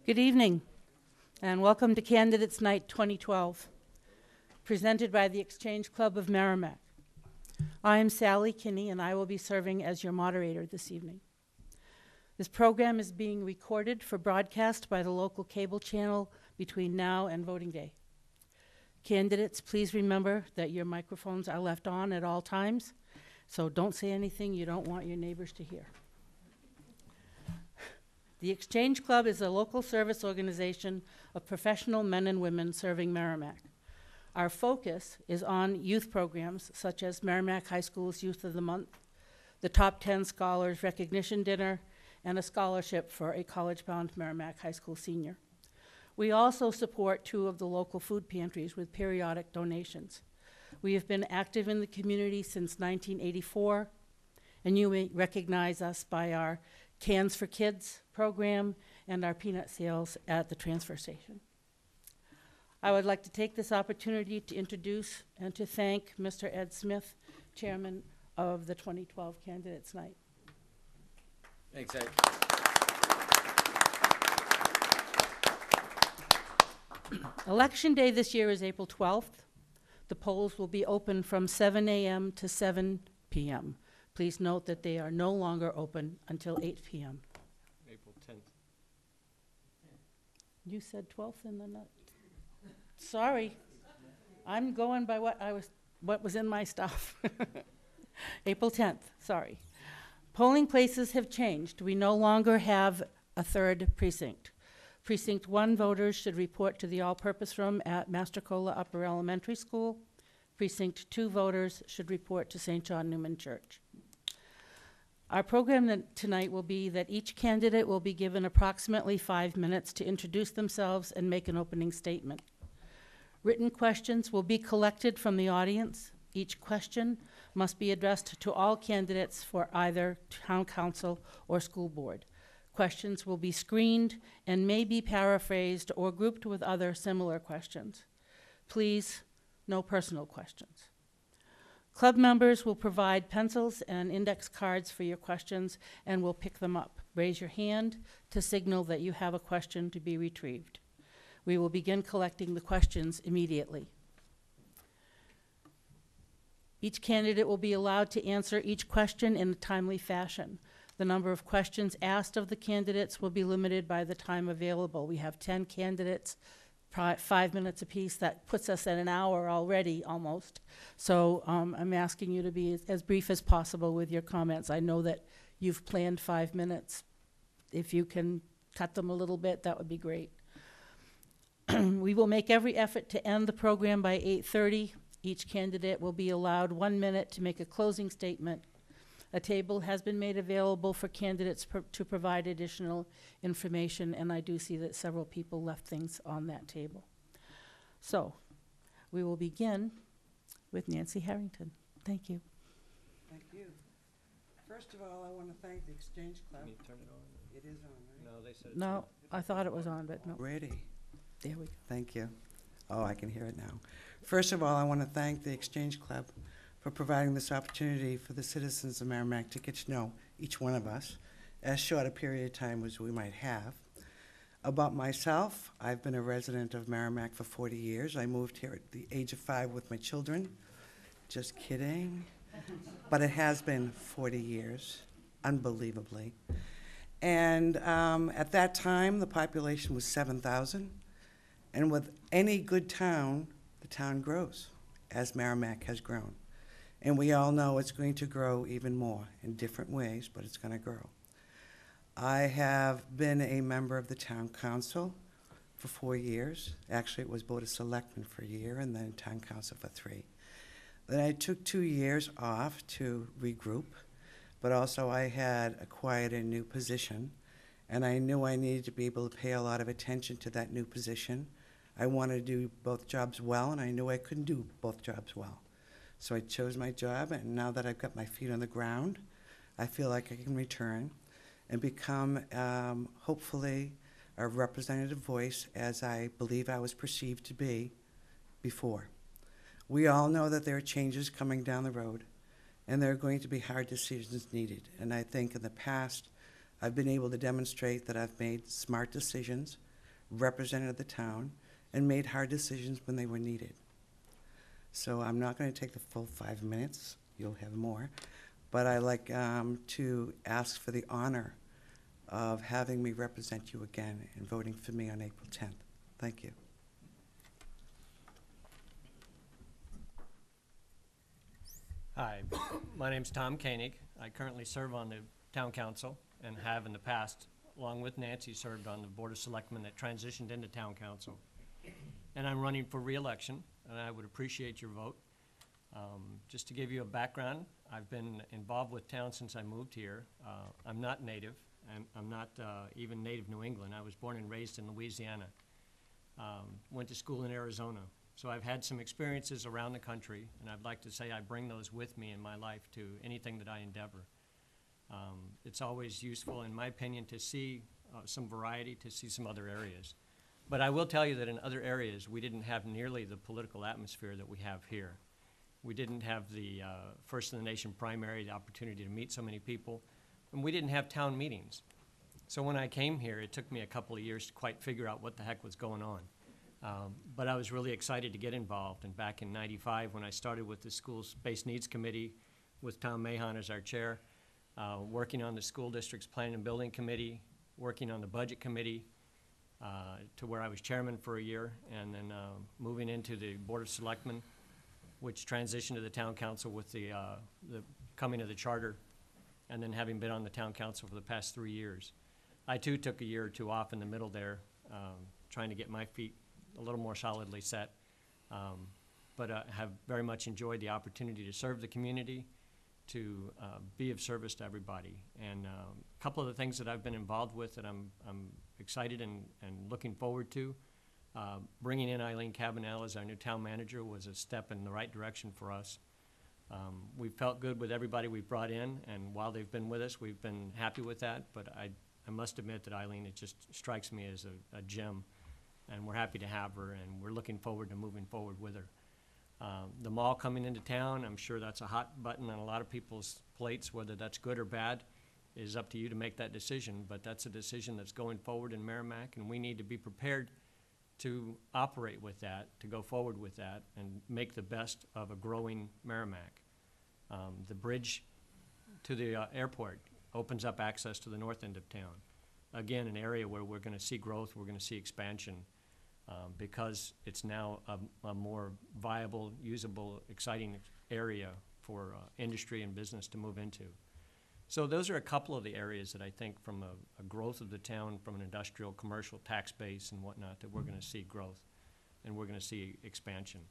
Good evening, and welcome to Candidates Night 2012, presented by the Exchange Club of Merrimack. I am Sally Kinney, and I will be serving as your moderator this evening. This program is being recorded for broadcast by the local cable channel between now and voting day. Candidates, please remember that your microphones are left on at all times, so don't say anything you don't want your neighbors to hear. The Exchange Club is a local service organization of professional men and women serving Merrimack. Our focus is on youth programs such as Merrimack High School's Youth of the Month, the Top 10 Scholars Recognition Dinner, and a scholarship for a college-bound Merrimack High School senior. We also support 2 of the local food pantries with periodic donations. We have been active in the community since 1984, and you may recognize us by our Cans for Kids program and our peanut sales at the transfer station. I would like to take this opportunity to introduce and to thank Mr. Ed Smith, Chairman of the 2012 Candidates Night. Thanks, Ed. Election Day this year is April 12th. The polls will be open from 7 a.m. to 7 p.m. Please note that they are no longer open until 8 p.m. April 10th. You said 12th in the note. Sorry, I'm going by what was in my stuff. April 10th, sorry. Polling places have changed. We no longer have a 3rd precinct. Precinct 1 voters should report to the all-purpose room at Mastrocola Upper Elementary School. Precinct 2 voters should report to St. John Newman Church. Our program tonight will be that each candidate will be given approximately 5 minutes to introduce themselves and make an opening statement. Written questions will be collected from the audience. Each question must be addressed to all candidates for either town council or school board. Questions will be screened and may be paraphrased or grouped with other similar questions. Please, no personal questions. Club members will provide pencils and index cards for your questions and will pick them up. Raise your hand to signal that you have a question to be retrieved. We will begin collecting the questions immediately. Each candidate will be allowed to answer each question in a timely fashion. The number of questions asked of the candidates will be limited by the time available. We have 10 candidates, 5 minutes apiece. That puts us at an hour already, almost. So I'm asking you to be as brief as possible with your comments. I know that you've planned 5 minutes. If you can cut them a little bit, that would be great. We will make every effort to end the program by 8:30. Each candidate will be allowed 1 minute to make a closing statement. A table has been made available for candidates to provide additional information, and I do see that several people left things on that table. So we will begin with Nancy Harrington. Thank you. Thank you. First of all, I want to thank the Exchange Club. Can you turn it on? It is on, right? No, they said it's No, on. I thought it was on, but no. Ready. There we go. Thank you. Oh, I can hear it now. First of all, I want to thank the Exchange Club for providing this opportunity for the citizens of Merrimack to get to know each one of us, as short a period of time as we might have. About myself, I've been a resident of Merrimack for 40 years. I moved here at the age of 5 with my children. Just kidding. But it has been 40 years, unbelievably. And at that time, the population was 7,000. And with any good town, the town grows, as Merrimack has grown. And we all know it's going to grow even more in different ways, but it's going to grow. I have been a member of the town council for 4 years. Actually, it was Board of Selectmen for a year and then town council for 3. Then I took 2 years off to regroup, but also I had acquired a new position, and I knew I needed to be able to pay a lot of attention to that new position. I wanted to do both jobs well, and I knew I couldn't do both jobs well. So I chose my job, and now that I've got my feet on the ground, I feel like I can return and become, hopefully, a representative voice as I believe I was perceived to be before. We all know that there are changes coming down the road, and there are going to be hard decisions needed. And I think in the past, I've been able to demonstrate that I've made smart decisions represented the town, and made hard decisions when they were needed. So I'm not going to take the full 5 minutes. You'll have more. But I'd like to ask for the honor of having me represent you again and voting for me on April 10th. Thank you. Hi, my name's Tom Koenig. I currently serve on the town council and have in the past, along with Nancy, served on the Board of Selectmen that transitioned into town council. And I'm running for re-election, and I would appreciate your vote. Just to give you a background, I've been involved with town since I moved here. I'm not native. I'm not even native New England. I was born and raised in Louisiana. Went to school in Arizona. So I've had some experiences around the country, and I'd like to say I bring those with me in my life to anything that I endeavor. It's always useful, in my opinion, to see some variety, to see some other areas. But I will tell you that in other areas, we didn't have nearly the political atmosphere that we have here. We didn't have the First in the Nation primary, the opportunity to meet so many people, and we didn't have town meetings. So when I came here, it took me a couple of years to quite figure out what the heck was going on. But I was really excited to get involved, and back in '95, when I started with the School Space Needs Committee with Tom Mahon as our chair, working on the school district's planning and building committee, working on the budget committee, to where I was chairman for a year, and then moving into the Board of Selectmen, which transitioned to the town council with the coming of the charter, and then having been on the town council for the past 3 years. I too took a year or two off in the middle there, trying to get my feet a little more solidly set, but have very much enjoyed the opportunity to serve the community, to be of service to everybody. And a couple of the things that I've been involved with that I'm excited and looking forward to, bringing in Eileen Cabanel as our new town manager was a step in the right direction for us. We felt good with everybody we've brought in, and while they've been with us, we've been happy with that, but I must admit that Eileen, it just strikes me as a gem, and we're happy to have her, and we're looking forward to moving forward with her. The mall coming into town, I'm sure that's a hot button on a lot of people's plates. Whether that's good or bad is up to you to make that decision, but that's a decision that's going forward in Merrimack, and we need to be prepared to operate with that, to go forward with that, and make the best of a growing Merrimack. The bridge to the airport opens up access to the north end of town. Again, an area where we're going to see growth, we're going to see expansion, because it's now a more viable, usable, exciting area for industry and business to move into. So those are a couple of the areas that I think from a growth of the town, from an industrial, commercial tax base and whatnot, that we're going to see growth and we're going to see expansion.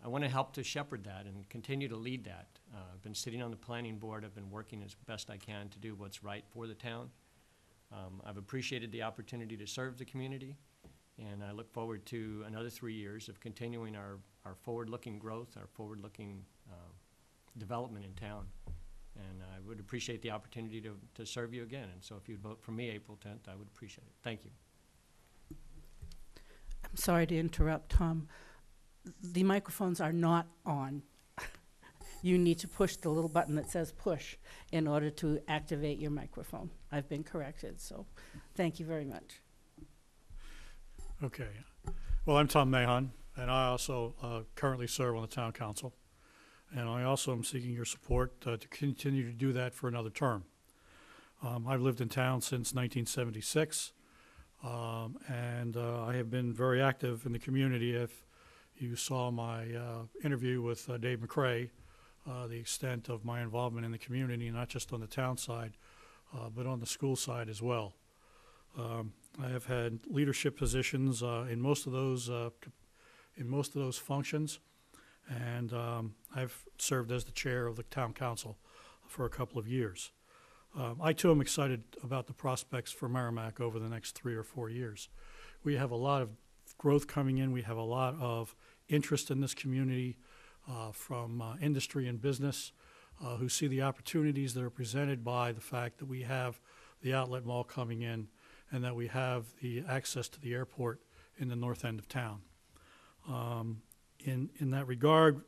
I want to help to shepherd that and continue to lead that. I've been sitting on the planning board. I've been working as best I can to do what's right for the town. I've appreciated the opportunity to serve the community, and I look forward to another 3 years of continuing our forward-looking growth, our forward-looking development in town. And I would appreciate the opportunity to serve you again. And so if you'd vote for me April 10th, I would appreciate it. Thank you. I'm sorry to interrupt, Tom. The microphones are not on. You need to push the little button that says push in order to activate your microphone. I've been corrected, so thank you very much. Okay. Well, I'm Tom Mahon, and I also currently serve on the town council. And I also am seeking your support to continue to do that for another term. I've lived in town since 1976, and I have been very active in the community. If you saw my interview with Dave McCrae, the extent of my involvement in the community, not just on the town side, but on the school side as well. I have had leadership positions in most of those functions, and I've served as the chair of the town council for a couple of years. I too am excited about the prospects for Merrimack over the next 3 or 4 years. We have a lot of growth coming in. We have a lot of interest in this community from industry and business who see the opportunities that are presented by the fact that we have the outlet mall coming in and that we have the access to the airport in the north end of town. In that regard,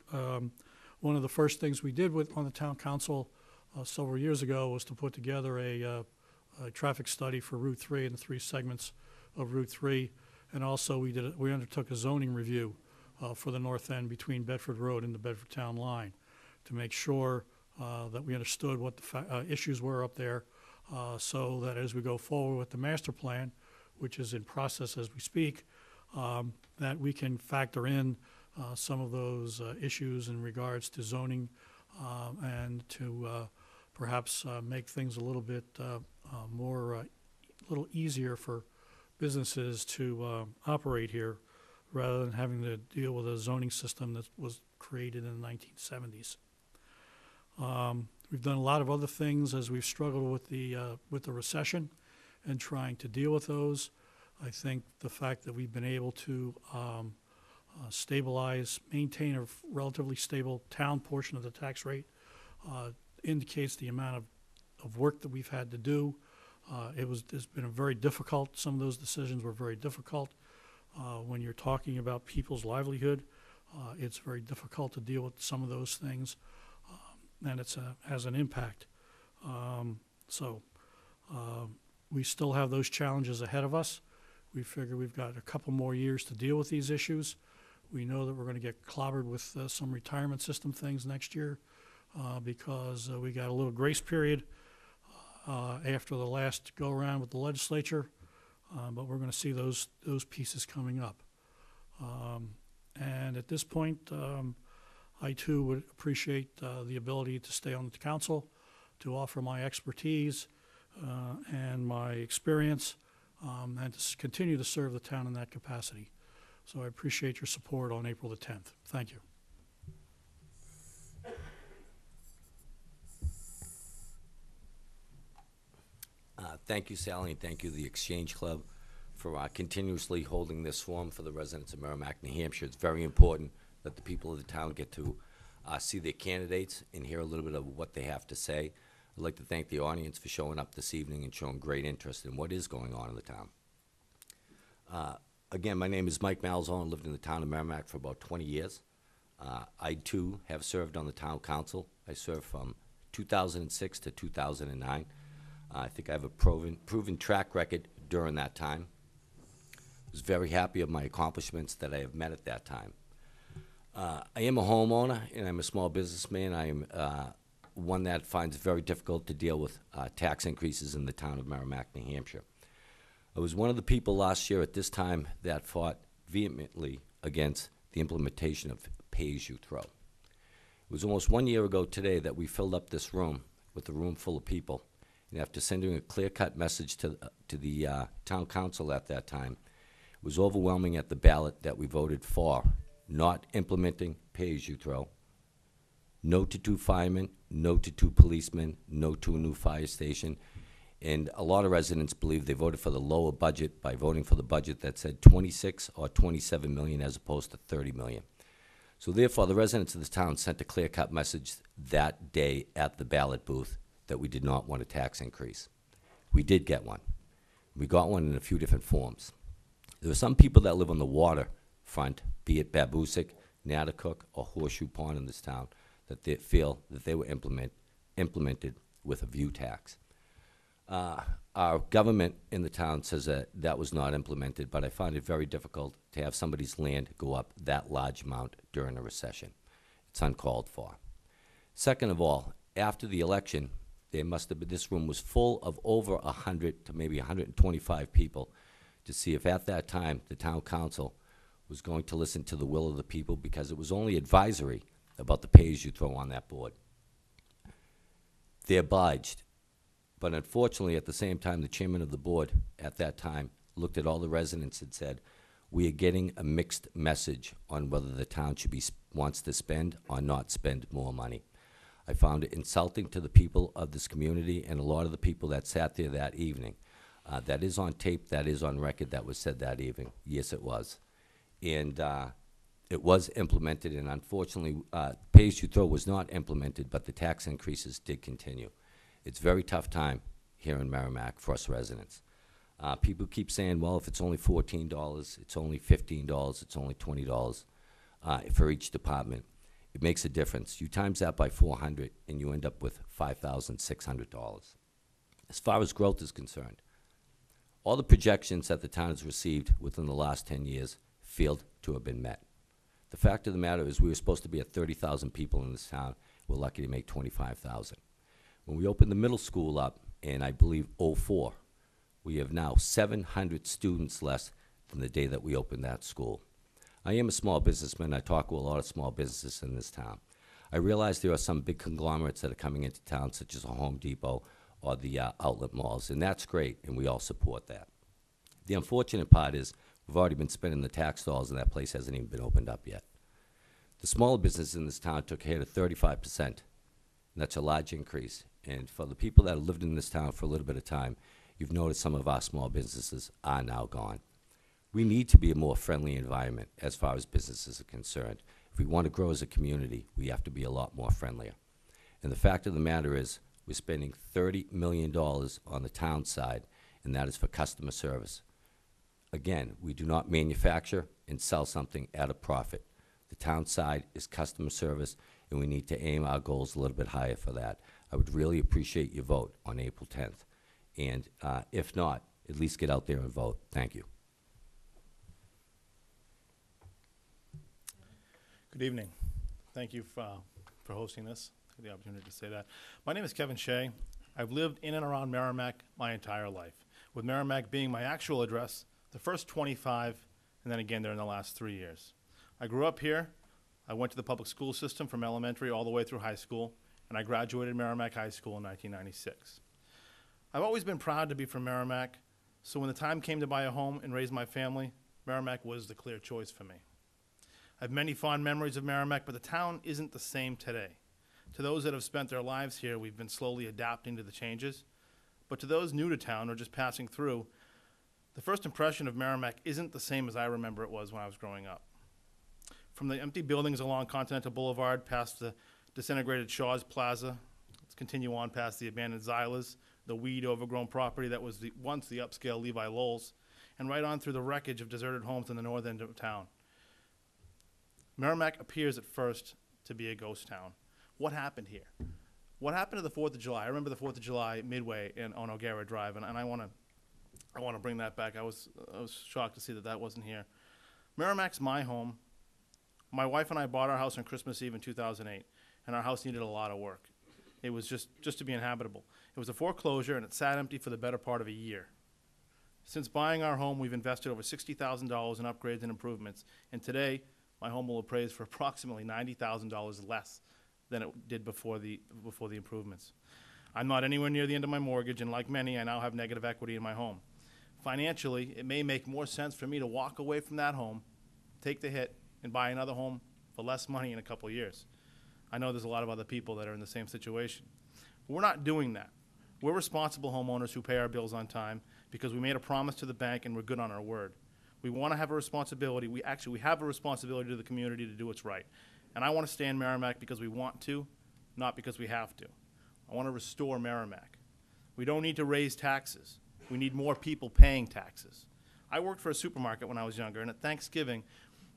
one of the first things we did on the town council several years ago was to put together a traffic study for Route 3 and the 3 segments of Route 3. And also, we undertook a zoning review for the north end between Bedford Road and the Bedford Town line to make sure that we understood what the issues were up there, so that as we go forward with the master plan, which is in process as we speak, that we can factor in some of those issues in regards to zoning, and to perhaps make things a little bit more, a little easier for businesses to operate here, rather than having to deal with a zoning system that was created in the 1970s. We've done a lot of other things as we've struggled with the recession and trying to deal with those. I think the fact that we've been able to stabilize, maintain a relatively stable town portion of the tax rate indicates the amount of work that we've had to do. It's been a very difficult, some of those decisions were very difficult. When you're talking about people's livelihood, it's very difficult to deal with some of those things, and it has an impact. We still have those challenges ahead of us. We figure we've got a couple more years to deal with these issues. We know that we're going to get clobbered with some retirement system things next year, because we got a little grace period after the last go-around with the legislature, but we're going to see those pieces coming up. And at this point, I too would appreciate the ability to stay on the council, to offer my expertise and my experience, and to continue to serve the town in that capacity. So I appreciate your support on April the 10th. Thank you. Thank you, Sally, and thank you, the Exchange Club, for continuously holding this forum for the residents of Merrimack, New Hampshire. It's very important that the people of the town get to see their candidates and hear a little bit of what they have to say. I'd like to thank the audience for showing up this evening and showing great interest in what is going on in the town. Again, my name is Mike Malzone. I lived in the town of Merrimack for about 20 years. I, too, have served on the town council. I served from 2006 to 2009. I think I have a proven track record during that time. I was very happy of my accomplishments that I have met at that time. I am a homeowner, and I'm a small businessman. I am one that finds it very difficult to deal with tax increases in the town of Merrimack, New Hampshire. I was one of the people last year at this time that fought vehemently against the implementation of pay-as-you-throw. It was almost 1 year ago today that we filled up this room with a room full of people. And after sending a clear-cut message to the town council at that time, it was overwhelming at the ballot that we voted for not implementing pay-as-you-throw, no to 2 firemen, no to 2 policemen, no to a new fire station. And a lot of residents believe they voted for the lower budget by voting for the budget that said 26 or 27 million as opposed to 30 million. So therefore, the residents of this town sent a clear-cut message that day at the ballot booth that we did not want a tax increase. We did get one. We got one in a few different forms. There are some people that live on the waterfront, be it Babusick, Natticook, or Horseshoe Pond in this town, that they feel that they were implemented with a view tax. Our government in the town says that that was not implemented, but I find it very difficult to have somebody's land go up that large amount during a recession. It's uncalled for. Second of all, after the election, there must have been, this room was full of over 100 to maybe 125 people to see if at that time the town council was going to listen to the will of the people, because it was only advisory about the pay-as-you-throw on that board. They obliged. But unfortunately, at the same time, the chairman of the board at that time looked at all the residents and said, we are getting a mixed message on whether the town wants to spend or not spend more money. I found it insulting to the people of this community and a lot of the people that sat there that evening. That is on tape, that is on record, that was said that evening. Yes, it was. And it was implemented, and unfortunately, pay-as-you-throw was not implemented, but the tax increases did continue. It's a very tough time here in Merrimack for us residents. People keep saying, well, if it's only $14, it's only $15, it's only $20 for each department. It makes a difference. You times that by 400, and you end up with $5,600. As far as growth is concerned, All the projections that the town has received within the last 10 years failed to have been met. The fact of the matter is we were supposed to be at 30,000 people in this town. We're lucky to make 25,000. When we opened the middle school up in, I believe, '04, we have now 700 students less than the day that we opened that school. I am a small businessman. I talk with a lot of small businesses in this town. I realize there are some big conglomerates that are coming into town, such as a Home Depot or the outlet malls, and that's great, and we all support that. The unfortunate part is we've already been spending the tax dollars, and that place hasn't even been opened up yet. The smaller businesses in this town took a hit of 35%, and that's a large increase. And for the people that have lived in this town for a little bit of time, you've noticed some of our small businesses are now gone. We need to be a more friendly environment as far as businesses are concerned. If we want to grow as a community, we have to be a lot more friendlier. And the fact of the matter is, we're spending $30 million on the town side, and that is for customer service. Again, we do not manufacture and sell something at a profit. The town side is customer service, and we need to aim our goals a little bit higher for that. I would really appreciate your vote on April 10th. And if not, at least get out there and vote. Thank you. Good evening. Thank you for hosting this, the opportunity to say that. My name is Kevin Shea. I've lived in and around Merrimack my entire life, with Merrimack being my actual address the first 25, and then again there in the last 3 years. I grew up here. I went to the public school system from elementary all the way through high school, and I graduated Merrimack High School in 1996. I've always been proud to be from Merrimack, so when the time came to buy a home and raise my family, Merrimack was the clear choice for me. I have many fond memories of Merrimack, but the town isn't the same today. To those that have spent their lives here, we've been slowly adapting to the changes. But to those new to town or just passing through, the first impression of Merrimack isn't the same as I remember it was when I was growing up. From the empty buildings along Continental Boulevard past the disintegrated Shaw's Plaza, let's continue on past the abandoned Zylas, the weed overgrown property that was once the upscale Levi Lowell's, and right on through the wreckage of deserted homes in the north end of town. Merrimack appears at first to be a ghost town. What happened here? What happened to the 4th of July? I remember the 4th of July midway on O'Gara Drive, and I want to bring that back. I was shocked to see that wasn't here. Merrimack's my home. My wife and I bought our house on Christmas Eve in 2008, and our house needed a lot of work. It was just to be inhabitable. It was a foreclosure, and it sat empty for the better part of a year. Since buying our home, we've invested over $60,000 in upgrades and improvements, and today, my home will appraise for approximately $90,000 less than it did before the improvements. I'm not anywhere near the end of my mortgage, and like many, I now have negative equity in my home. Financially, it may make more sense for me to walk away from that home, take the hit, and buy another home for less money in a couple of years. I know there's a lot of other people that are in the same situation. But we're not doing that. We're responsible homeowners who pay our bills on time because we made a promise to the bank and we're good on our word. We want to have a responsibility. We have a responsibility to the community to do what's right. And I want to stay in Merrimack because we want to, not because we have to. I want to restore Merrimack. We don't need to raise taxes. We need more people paying taxes. I worked for a supermarket when I was younger, and at Thanksgiving,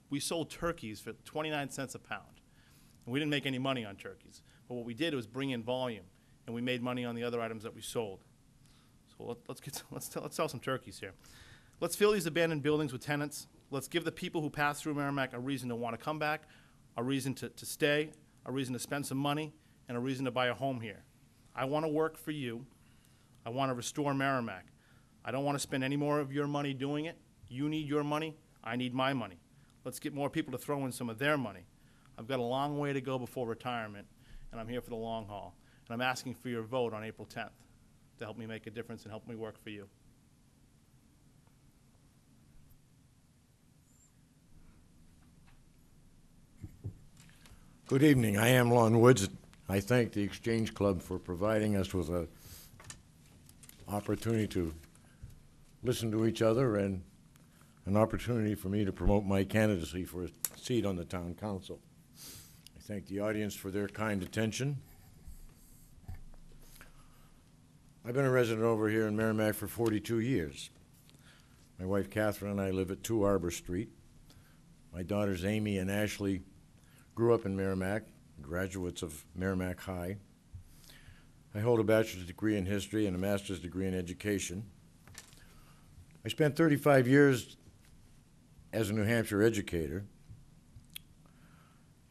we sold turkeys for 29 cents a pound. And we didn't make any money on turkeys. But what we did was bring in volume, and we made money on the other items that we sold. So let's sell some turkeys here. Let's fill these abandoned buildings with tenants. Let's give the people who pass through Merrimack a reason to want to come back, a reason to stay, a reason to spend some money, and a reason to buy a home here. I want to work for you. I want to restore Merrimack. I don't want to spend any more of your money doing it. You need your money. I need my money. Let's get more people to throw in some of their money. I've got a long way to go before retirement, and I'm here for the long haul. And I'm asking for your vote on April 10th to help me make a difference and help me work for you. Good evening. I am Lon Woods. I thank the Exchange Club for providing us with an opportunity to listen to each other and an opportunity for me to promote my candidacy for a seat on the town council. I thank the audience for their kind attention. I've been a resident over here in Merrimack for 42 years. My wife Catherine and I live at 2 Arbor Street. My daughters Amy and Ashley grew up in Merrimack, graduates of Merrimack High. I hold a bachelor's degree in history and a master's degree in education. I spent 35 years as a New Hampshire educator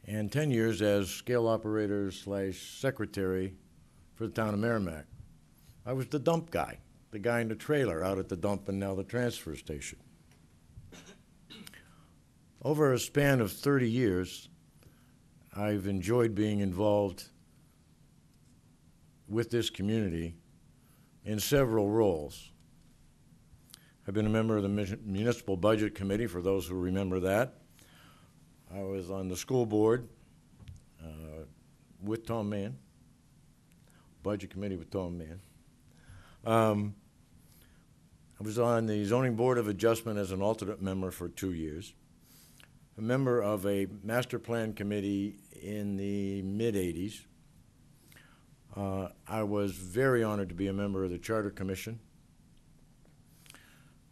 and 10 years as scale operator / secretary for the town of Merrimack. I was the dump guy, the guy in the trailer out at the dump and now the transfer station. Over a span of 30 years, I've enjoyed being involved with this community in several roles. I've been a member of the Municipal Budget Committee, for those who remember that. I was on the school board with Tom Mann, Budget Committee with Tom Mann. I was on the Zoning Board of Adjustment as an alternate member for 2 years, a member of a master plan committee in the mid-'80s. I was very honored to be a member of the Charter Commission.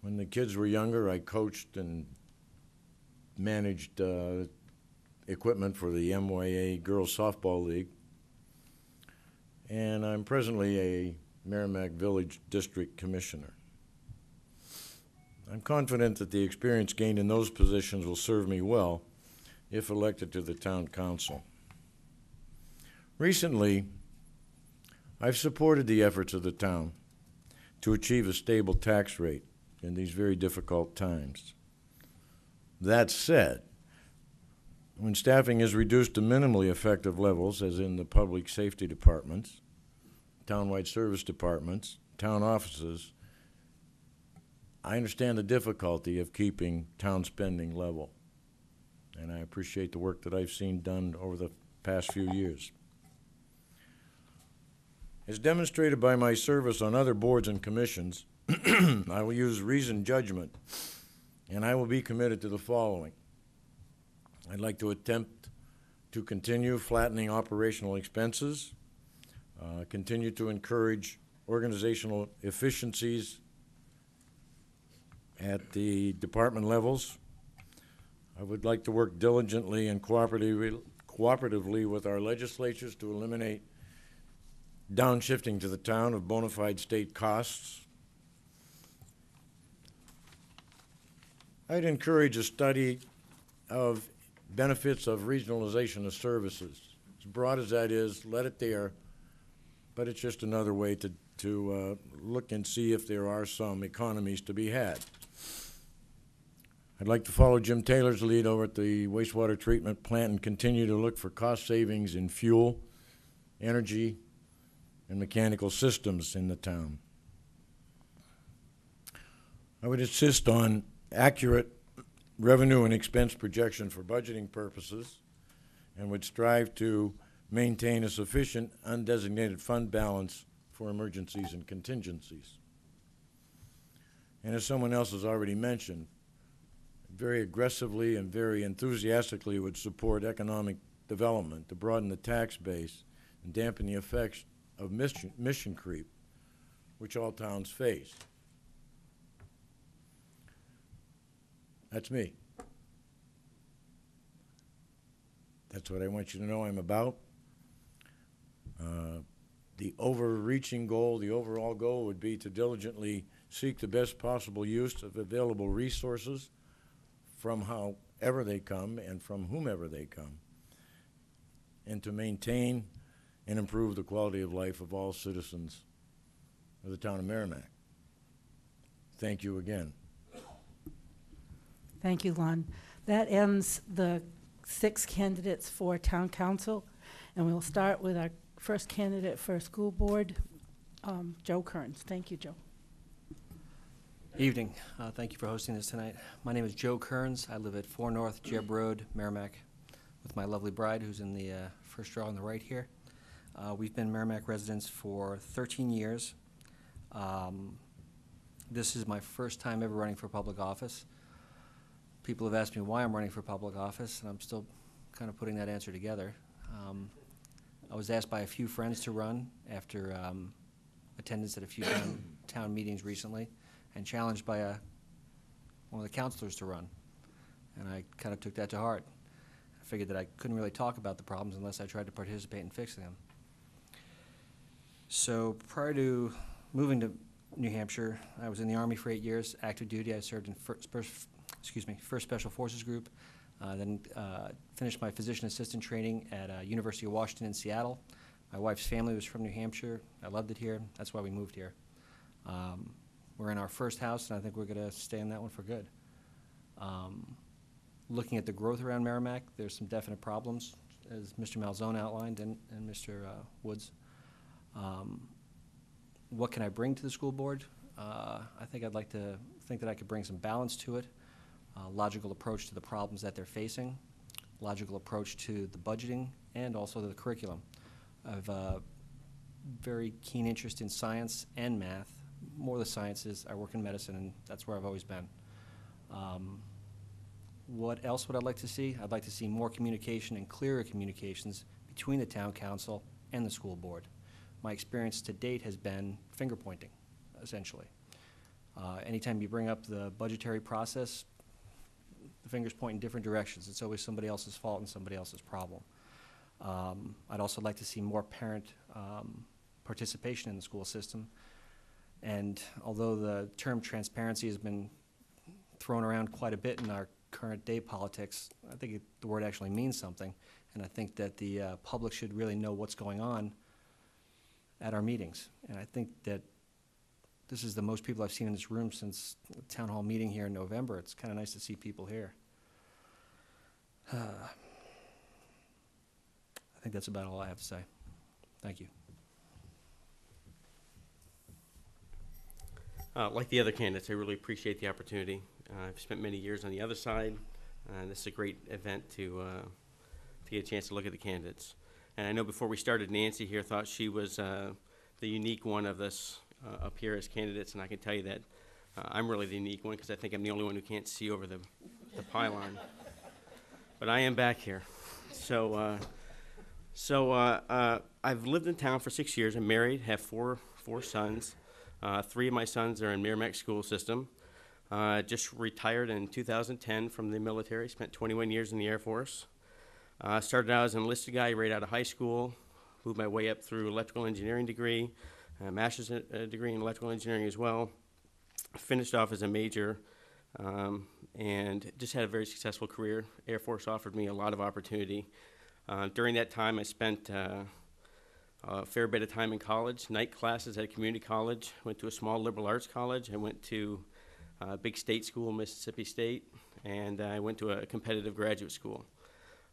When the kids were younger, I coached and managed equipment for the MYA Girls Softball League. And I'm presently a Merrimack Village District Commissioner. I'm confident that the experience gained in those positions will serve me well if elected to the town council. Recently, I've supported the efforts of the town to achieve a stable tax rate in these very difficult times. That said, when staffing is reduced to minimally effective levels, as in the public safety departments, townwide service departments, town offices, I understand the difficulty of keeping town spending level, and I appreciate the work that I've seen done over the past few years. As demonstrated by my service on other boards and commissions, I will use reasoned judgment, and I will be committed to the following. I'd like to attempt to continue flattening operational expenses, continue to encourage organizational efficiencies at the department levels. I would like to work diligently and cooperatively with our legislatures to eliminate downshifting to the town of bona fide state costs. I'd encourage a study of benefits of regionalization of services. As broad as that is, let it there, but it's just another way to look and see if there are some economies to be had. I'd like to follow Jim Taylor's lead over at the wastewater treatment plant and continue to look for cost savings in fuel, energy, and mechanical systems in the town. I would insist on accurate revenue and expense projection for budgeting purposes and would strive to maintain a sufficient undesignated fund balance for emergencies and contingencies. And as someone else has already mentioned, very aggressively and very enthusiastically would support economic development to broaden the tax base and dampen the effects of mission creep, which all towns face. That's me. That's what I want you to know I'm about. The overreaching goal, the overall goal would be to diligently seek the best possible use of available resources from however they come and from whomever they come, and to maintain and improve the quality of life of all citizens of the town of Merrimack. Thank you again. Thank you, Lon. That ends the 6 candidates for town council, and we'll start with our first candidate for school board, Joe Kearns. Thank you, Joe. Evening. Thank you for hosting this tonight. My name is Joe Kearns. I live at 4 North Jeb Road, Merrimack, with my lovely bride, who's in the first row on the right here. We've been Merrimack residents for 13 years. This is my first time ever running for public office. People have asked me why I'm running for public office, and I'm still kind of putting that answer together. I was asked by a few friends to run after attendance at a few town meetings recently, and challenged by one of the councilors to run. And I kind of took that to heart. I figured that I couldn't really talk about the problems unless I tried to participate in fixing them. So prior to moving to New Hampshire. I was in the Army for 8 years, active duty. I served in First Special Forces Group, then finished my physician assistant training at University of Washington in Seattle. My wife's family was from New Hampshire. I loved it here. That's why we moved here. We're in our first house, and I think we're going to stay in that one for good. Looking at the growth around Merrimack, there's some definite problems, as Mr. Malzone outlined and Mr. Woods. What can I bring to the school board? I think I'd like to think that I could bring some balance to it, logical approach to the problems that they're facing, logical approach to the budgeting, and also to the curriculum. I have a very keen interest in science and math, more the sciences. I work in medicine, and that's where I've always been. What else would I like to see? I'd like to see more communication and clearer communications between the town council and the school board. My experience to date has been finger pointing, essentially. Anytime you bring up the budgetary process, the fingers point in different directions. It's always somebody else's fault and somebody else's problem. I'd also like to see more parent participation in the school system. And although the term transparency has been thrown around quite a bit in our current day politics, I think the word actually means something. And I think that the public should really know what's going on at our meetings. And I think that this is the most people I've seen in this room since the town hall meeting here in November. It's kind of nice to see people here. I think that's about all I have to say. Thank you. Like the other candidates, I really appreciate the opportunity. I've spent many years on the other side, and this is a great event to get a chance to look at the candidates. And I know before we started, Nancy here thought she was the unique one of us up here as candidates, and I can tell you that I'm really the unique one because I think I'm the only one who can't see over the pylon. But I am back here. So I've lived in town for 6 years. I'm married, have four sons. 3 of my sons are in Merrimack school system. Just retired in 2010 from the military, spent 21 years in the Air Force. Started out as an enlisted guy right out of high school, moved my way up through electrical engineering degree, master's degree in electrical engineering as well. Finished off as a major, and just had a very successful career. Air Force offered me a lot of opportunity. During that time, I spent a fair bit of time in college, night classes at a community college, went to a small liberal arts college. I went to a big state school, Mississippi State, and I went to a competitive graduate school.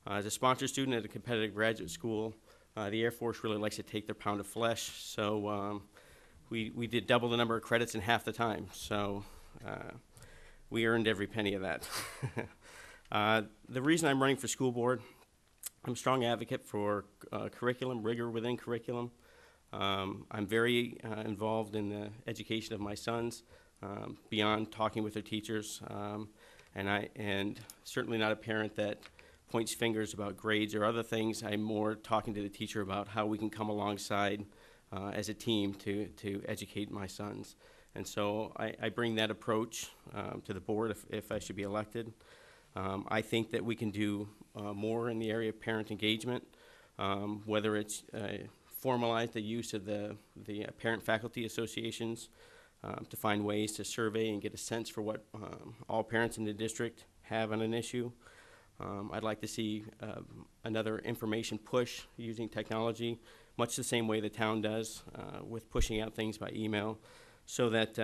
As a sponsor student at a competitive graduate school, the Air Force really likes to take their pound of flesh, so we did double the number of credits in half the time, so we earned every penny of that. The reason I'm running for school board, I'm a strong advocate for curriculum, rigor within curriculum. I'm very involved in the education of my sons, beyond talking with their teachers, and certainly not a parent that points fingers about grades or other things. I'm more talking to the teacher about how we can come alongside as a team to educate my sons. And so I bring that approach to the board if I should be elected. I think that we can do more in the area of parent engagement, whether it's formalize the use of the parent-faculty associations to find ways to survey and get a sense for what all parents in the district have on an issue. I'd like to see another information push using technology, much the same way the town does with pushing out things by email, so that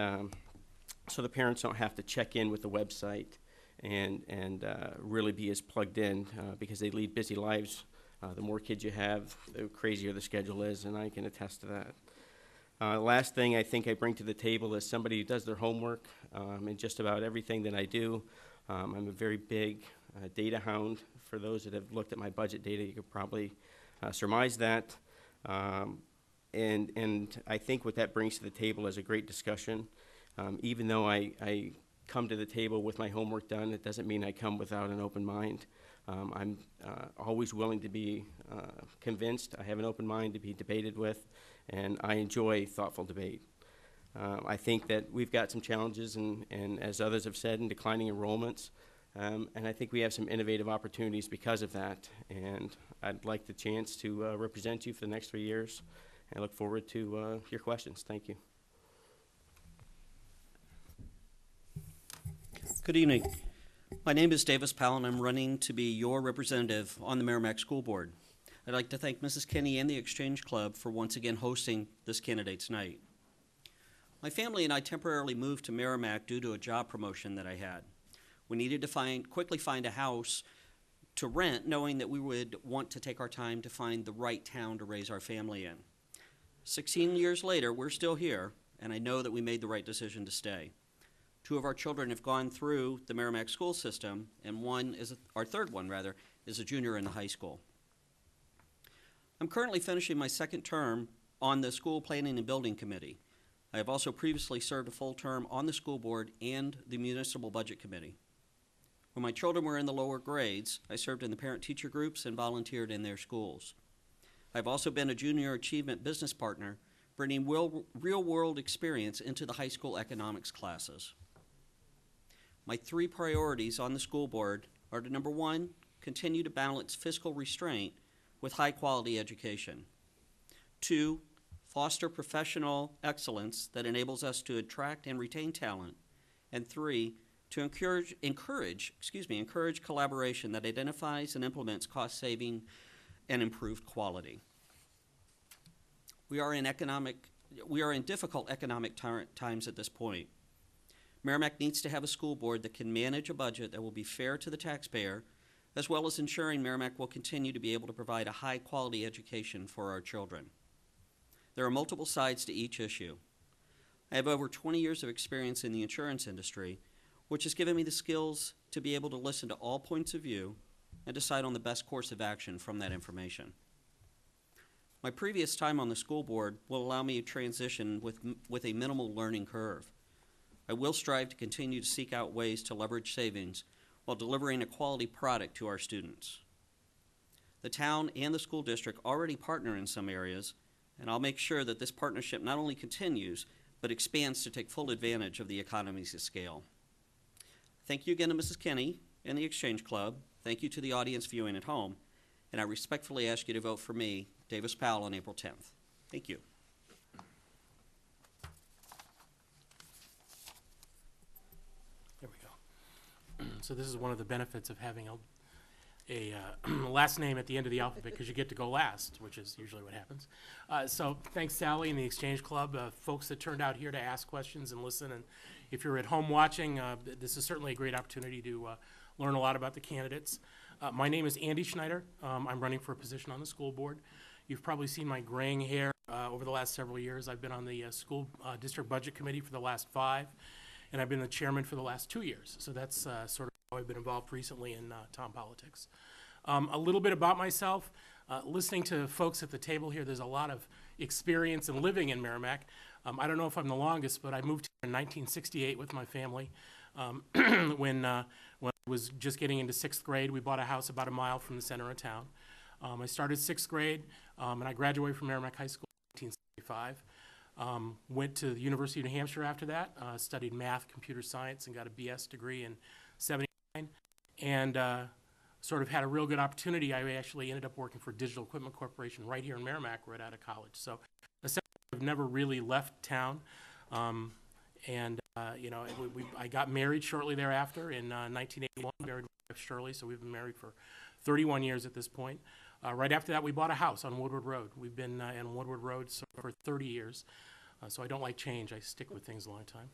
so the parents don't have to check in with the website and really be as plugged in because they lead busy lives. The more kids you have, the crazier the schedule is, and I can attest to that. Last thing I think I bring to the table is somebody who does their homework in just about everything that I do. I'm a very big data hound. For those that have looked at my budget data, you could probably surmise that. And I think what that brings to the table is a great discussion. Even though I come to the table with my homework done, it doesn't mean I come without an open mind. I'm always willing to be convinced. I have an open mind to be debated with, and I enjoy thoughtful debate. I think that we've got some challenges, and as others have said, in declining enrollments, and I think we have some innovative opportunities because of that. And I'd like the chance to represent you for the next 3 years, and I look forward to your questions. Thank you. Good evening. My name is Davis Powell, and I'm running to be your representative on the Merrimack School Board. I'd like to thank Mrs. Kinney and the Exchange Club for once again hosting this candidates' night. My family and I temporarily moved to Merrimack due to a job promotion that I had. We needed to quickly find a house to rent, knowing that we would want to take our time to find the right town to raise our family in. 16 years later, we're still here, and I know that we made the right decision to stay. 2 of our children have gone through the Merrimack school system, and our third one, is a junior in the high school. I'm currently finishing my 2nd term on the School Planning and Building Committee. I have also previously served a full term on the school board and the Municipal Budget Committee. When my children were in the lower grades, I served in the parent-teacher groups and volunteered in their schools. I've also been a junior achievement business partner, bringing real-world experience into the high school economics classes. My 3 priorities on the school board are to, number 1, continue to balance fiscal restraint with high-quality education. 2, foster professional excellence that enables us to attract and retain talent. And 3, to encourage collaboration that identifies and implements cost-saving and improved quality. We are in difficult economic times at this point. Merrimack needs to have a school board that can manage a budget that will be fair to the taxpayer, as well as ensuring Merrimack will continue to be able to provide a high-quality education for our children. There are multiple sides to each issue. I have over 20 years of experience in the insurance industry, which has given me the skills to be able to listen to all points of view and decide on the best course of action from that information. My previous time on the school board will allow me to transition with a minimal learning curve. I will strive to continue to seek out ways to leverage savings while delivering a quality product to our students. The town and the school district already partner in some areas, and I'll make sure that this partnership not only continues, but expands to take full advantage of the economies of scale. Thank you again to Mrs. Kinney and the Exchange Club. Thank you to the audience viewing at home, and I respectfully ask you to vote for me, Davis Powell, on April 10th. Thank you. There we go. So this is one of the benefits of having a last name at the end of the alphabet, because you get to go last, which is usually what happens. So thanks, Sally and the Exchange Club, folks that turned out here to ask questions and listen. And if you're at home watching, this is certainly a great opportunity to learn a lot about the candidates. My name is Andy Schneider. I'm running for a position on the school board. You've probably seen my graying hair over the last several years. I've been on the school district budget committee for the last 5, and I've been the chairman for the last 2 years. So that's sort of how I've been involved recently in town politics. A little bit about myself. Listening to folks at the table here, there's a lot of experience in living in Merrimack. I don't know if I'm the longest, but I moved here in 1968 with my family. When I was just getting into 6th grade, we bought a house about a mile from the center of town. I started 6th grade, and I graduated from Merrimack High School in 1975. Went to the University of New Hampshire after that, studied math, computer science, and got a BS degree in 79, and sort of had a real good opportunity. I actually ended up working for Digital Equipment Corporation right here in Merrimack right out of college. So essentially, I've never really left town. I got married shortly thereafter in 1981, married my wife Shirley, so we've been married for 31 years at this point. Right after that, we bought a house on Woodward Road. We've been in Woodward Road for 30 years, so I don't like change. I stick with things a long time.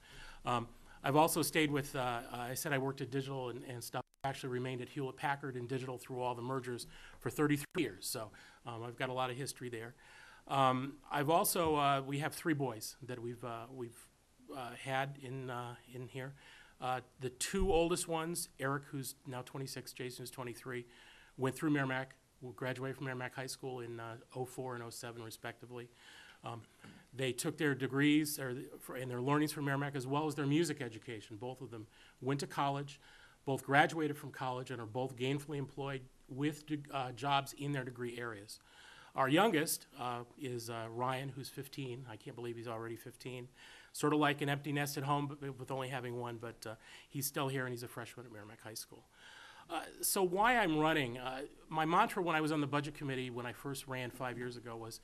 I've also stayed with, I said I worked at Digital and stuff. I actually remained at Hewlett-Packard and Digital through all the mergers for 33 years, so I've got a lot of history there. I've also, we have 3 boys that we've had in here. The 2 oldest ones, Eric, who's now 26, Jason, who's 23, went through Merrimack, graduated from Merrimack High School in 04 and 07, respectively. They took their degrees and their learnings from Merrimack, as well as their music education. Both of them went to college, both graduated from college, and are both gainfully employed with jobs in their degree areas. Our youngest is Ryan, who's 15. I can't believe he's already 15. Sort of like an empty nest at home, but with only having one, but he's still here, and he's a freshman at Merrimack High School. So why I'm running, my mantra when I was on the budget committee when I first ran 5 years ago was,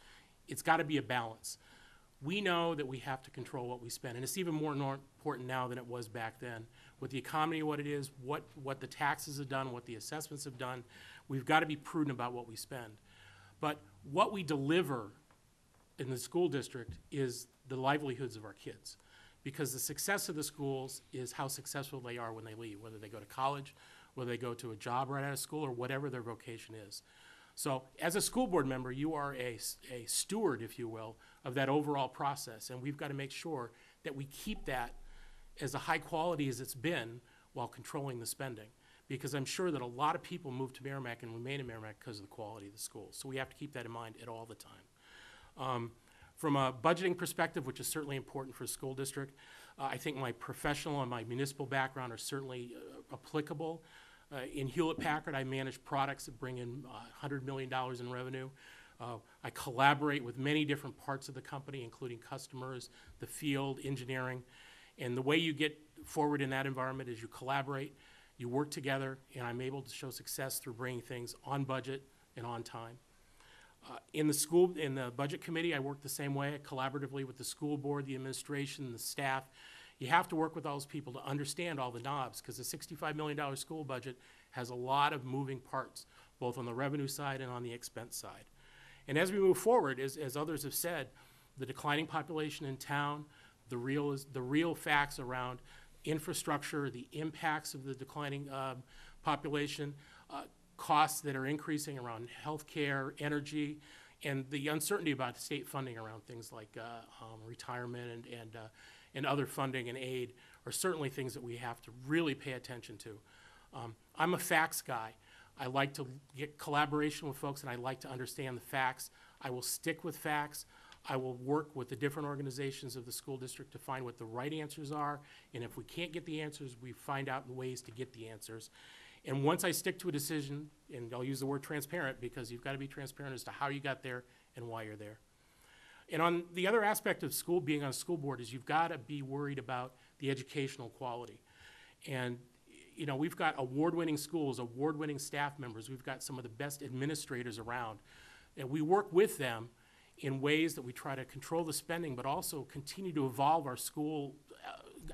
it's got to be a balance. We know that we have to control what we spend, and it's even more important now than it was back then. with the economy what it is, what the taxes have done, what the assessments have done. We've got to be prudent about what we spend. But what we deliver in the school district is the livelihoods of our kids. Because the success of the schools is how successful they are when they leave, whether they go to college, whether they go to a job right out of school, or whatever their vocation is. So as a school board member, you are a steward, if you will, of that overall process. And we've got to make sure that we keep that as a high quality as it's been while controlling the spending. Because I'm sure that a lot of people move to Merrimack and remain in Merrimack because of the quality of the schools. So we have to keep that in mind at all the time. From a budgeting perspective, which is certainly important for a school district, I think my professional and my municipal background are certainly applicable. In Hewlett-Packard, I manage products that bring in $100 million in revenue. I collaborate with many different parts of the company, including customers, the field, engineering. And the way you get forward in that environment is you collaborate, you work together, and I'm able to show success through bringing things on budget and on time. In the budget committee, I work the same way, collaboratively with the school board, the administration, the staff. You have to work with all those people to understand all the knobs, because the $65 million school budget has a lot of moving parts, both on the revenue side and on the expense side. And as we move forward, as others have said, the declining population in town, the real facts around infrastructure, the impacts of the declining population, costs that are increasing around healthcare, energy, and the uncertainty about state funding around things like retirement and other funding and aid are certainly things that we have to really pay attention to. I'm a facts guy. I like to get collaboration with folks, and I like to understand the facts. I will stick with facts. I will work with the different organizations of the school district to find what the right answers are, and if we can't get the answers, we find out ways to get the answers. And once I stick to a decision, and I'll use the word transparent, because you've got to be transparent as to how you got there and why you're there. And on the other aspect of being on a school board is you've got to be worried about the educational quality. And you know, we've got award-winning schools, award-winning staff members. We've got some of the best administrators around. And we work with them in ways that we try to control the spending, but also continue to evolve our school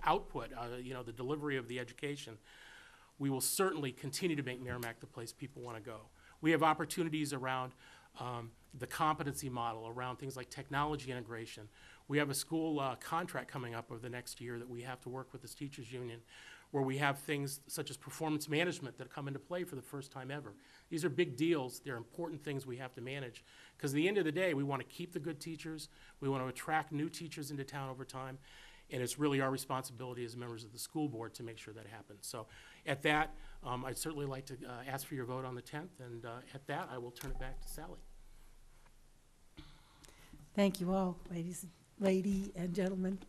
output, you know, the delivery of the education. We will certainly continue to make Merrimack the place people want to go. We have opportunities around the competency model, around things like technology integration. We have a school contract coming up over the next year that we have to work with this teachers union, where we have things such as performance management that come into play for the first time ever. These are big deals. They're important things we have to manage, because at the end of the day, we want to keep the good teachers. We want to attract new teachers into town over time. And it's really our responsibility as members of the school board to make sure that happens. So at that, I'd certainly like to ask for your vote on the 10th. And at that, I will turn it back to Sally. Thank you all, lady and gentlemen.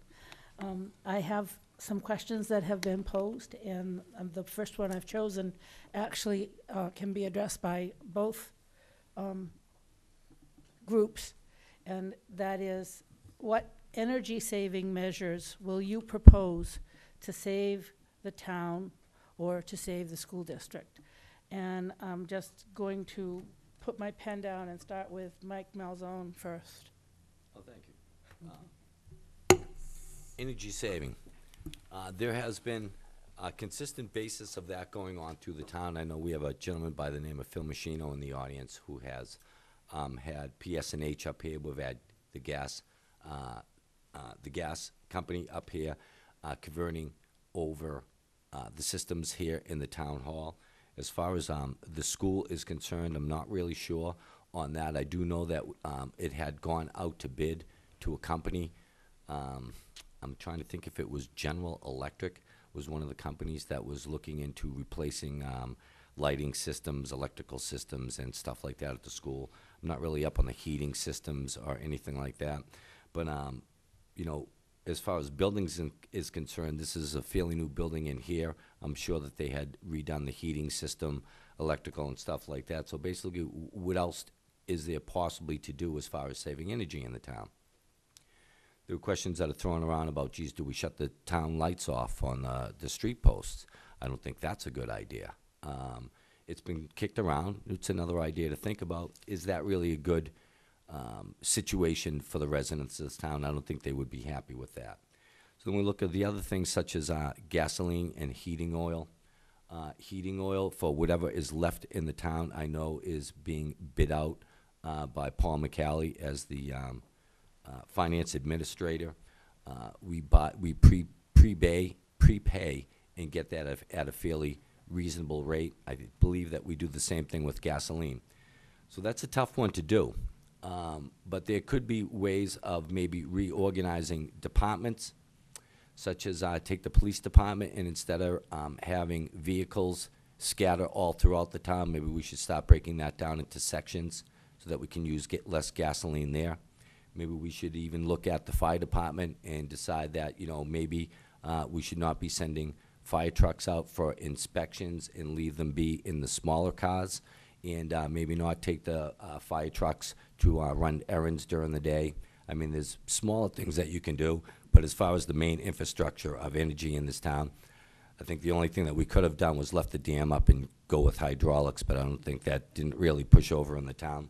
I have some questions that have been posed, and the first one I've chosen actually can be addressed by both groups, and that is, what energy-saving measures will you propose to save the town or to save the school district? And I'm just going to put my pen down and start with Mike Malzone first. Oh, thank you. Energy saving. There has been a consistent basis of that going on through the town. I know we have a gentleman by the name of Phil Machino in the audience who has had PSNH up here. We've had the gas company up here converting over the systems here in the town hall. As far as the school is concerned, I'm not really sure on that. I do know that it had gone out to bid to a company. I'm trying to think if it was General Electric was one of the companies that was looking into replacing lighting systems, electrical systems, and stuff like that at the school. I'm not really up on the heating systems or anything like that. But, you know, as far as buildings is concerned, this is a fairly new building in here. I'm sure that they had redone the heating system, electrical, and stuff like that. So basically, what else is there possibly to do as far as saving energy in the town? There are questions that are thrown around about, geez, do we shut the town lights off on the street posts? I don't think that's a good idea. It's been kicked around. It's another idea to think about. Is that really a good situation for the residents of this town? I don't think they would be happy with that. So when we look at the other things such as gasoline and heating oil, for whatever is left in the town, I know is being bid out by Paul McCallie as the finance administrator. We prepay and get that at a fairly reasonable rate. I believe that we do the same thing with gasoline. So that's a tough one to do. But there could be ways of maybe reorganizing departments, such as take the police department, and instead of having vehicles scatter all throughout the town, maybe we should start breaking that down into sections so that we can get less gasoline there. Maybe we should even look at the fire department and decide that, maybe we should not be sending fire trucks out for inspections and leave them be in the smaller cars, and maybe not take the fire trucks to run errands during the day. I mean, there's smaller things that you can do, but as far as the main infrastructure of energy in this town, I think the only thing that we could have done was left the dam up and go with hydraulics, but I don't think that didn't really push over in the town.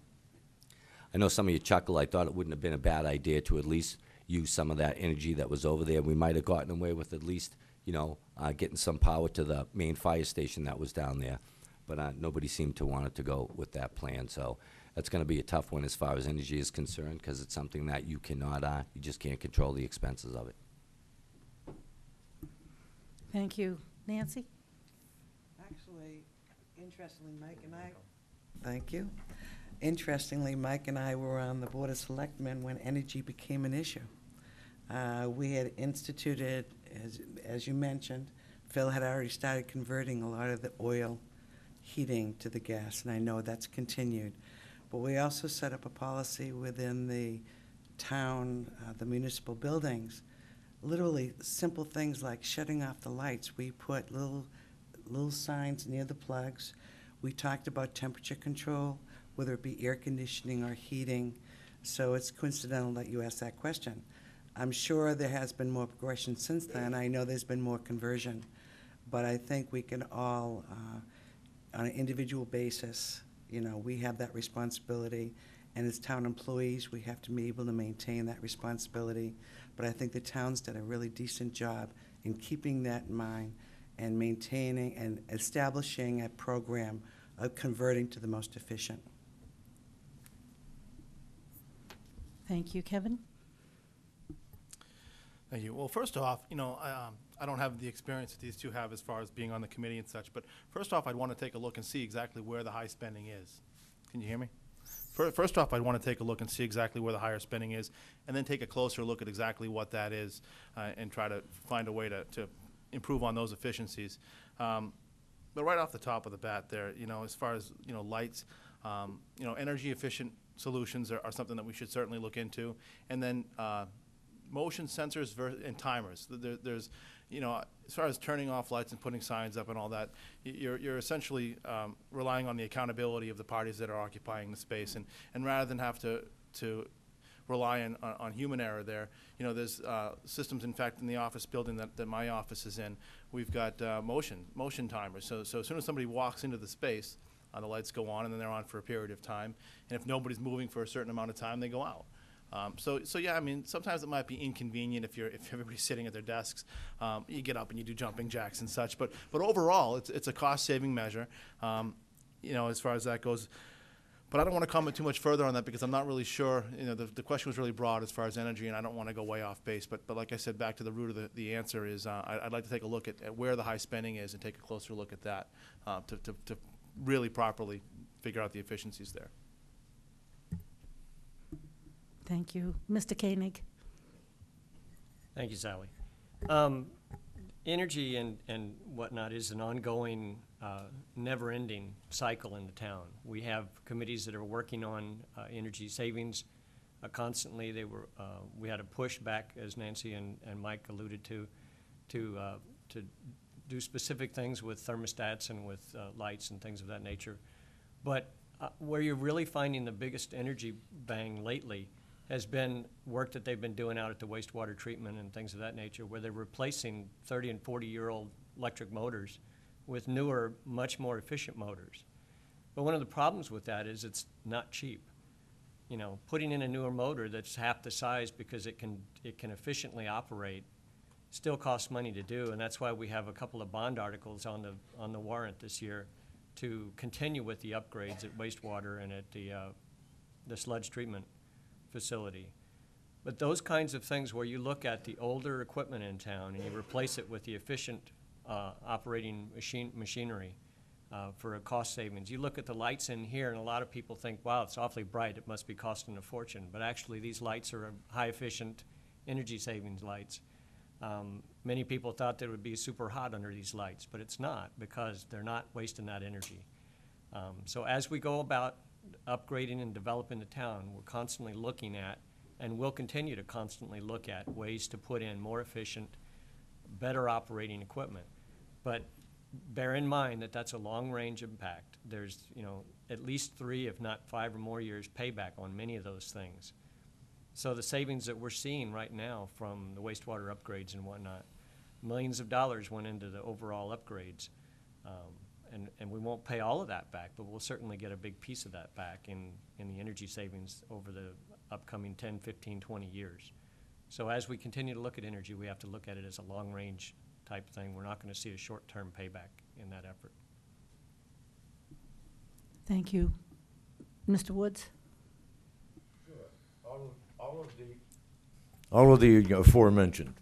I know some of you chuckle. I thought it wouldn't have been a bad idea to at least use some of that energy that was over there. We might have gotten away with at least, getting some power to the main fire station that was down there, but nobody seemed to want it to go with that plan. So that's going to be a tough one as far as energy is concerned, because it's something that you cannot, you just can't control the expenses of it. Thank you. Nancy? Actually, interestingly, Mike and I, thank you. Interestingly, Mike and I were on the Board of Selectmen when energy became an issue. We had instituted, as you mentioned, Phil had already started converting a lot of the oil heating to the gas, and I know that's continued. But we also set up a policy within the town, the municipal buildings, literally simple things like shutting off the lights. We put little signs near the plugs. We talked about temperature control, whether it be air conditioning or heating. So it's coincidental that you asked that question. I'm sure there has been more progression since then. I know there's been more conversion. But I think we can all, on an individual basis, we have that responsibility. And as town employees, we have to be able to maintain that responsibility. But I think the town's done a really decent job in keeping that in mind and maintaining and establishing a program of converting to the most efficient. Thank you. Kevin? Thank you. Well, first off, I don't have the experience that these two have as far as being on the committee and such, but first off, I'd want to take a look and see exactly where the high spending is. Can you hear me? First off, I'd want to take a look and see exactly where the higher spending is, and then take a closer look at exactly what that is, and try to find a way to improve on those efficiencies. But right off the top of the bat there, as far as, lights, energy efficient solutions are something that we should certainly look into. And then motion sensors and timers. There's, as far as turning off lights and putting signs up and all that, you're essentially relying on the accountability of the parties that are occupying the space. And rather than have to rely on human error there, there's systems, in fact, in the office building that my office is in, we've got motion timers. So as soon as somebody walks into the space, the lights go on, and then they're on for a period of time. And if nobody's moving for a certain amount of time, they go out. So yeah, I mean, sometimes it might be inconvenient if everybody's sitting at their desks. You get up and you do jumping jacks and such. But overall, it's a cost-saving measure, as far as that goes. But I don't want to comment too much further on that because I'm not really sure. The question was really broad as far as energy, and I don't want to go way off base. But like I said, back to the root of the answer is I'd like to take a look at where the high spending is and take a closer look at that to really properly figure out the efficiencies there. Thank you. Mr. Koenig? Thank you, Sally. Energy and whatnot is an ongoing, never-ending cycle in the town. We have committees that are working on energy savings constantly. We had a push back, as Nancy and Mike alluded to do specific things with thermostats and with lights and things of that nature. But where you're really finding the biggest energy bang lately has been work that they've been doing out at the wastewater treatment and things of that nature, where they're replacing 30 and 40-year-old electric motors with newer, much more efficient motors. But one of the problems with that is it's not cheap. Putting in a newer motor that's half the size because it can efficiently operate still costs money to do, and that's why we have a couple of bond articles on the warrant this year to continue with the upgrades at wastewater and at the sludge treatment facility. But those kinds of things where you look at the older equipment in town and you replace it with the efficient operating machinery for a cost savings. You look at the lights in here and a lot of people think, wow, it's awfully bright, it must be costing a fortune. But actually these lights are high efficient energy savings lights. Many people thought that it would be super hot under these lights, but it's not, because they're not wasting that energy. So as we go about upgrading and developing the town, we're constantly looking at, and we'll continue to constantly look at, ways to put in more efficient, better operating equipment. But bear in mind that that's a long-range impact. There's, at least 3, if not 5 or more years payback on many of those things. So the savings that we're seeing right now from the wastewater upgrades and whatnot, millions of dollars went into the overall upgrades. And we won't pay all of that back, but we'll certainly get a big piece of that back in the energy savings over the upcoming 10, 15, 20 years. So as we continue to look at energy, we have to look at it as a long-range type thing. We're not going to see a short-term payback in that effort. Thank you. Mr. Woods? All of the aforementioned.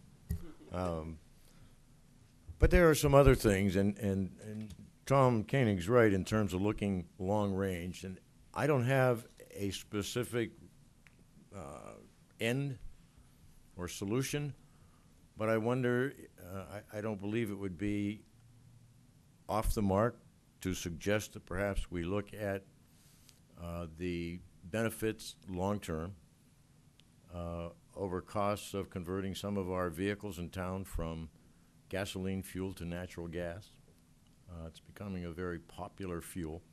But there are some other things, and Tom Koenig's right in terms of looking long range, and I don't have a specific end or solution, but I wonder, I don't believe it would be off the mark to suggest that perhaps we look at the benefits long-term over costs of converting some of our vehicles in town from gasoline fuel to natural gas. It's becoming a very popular fuel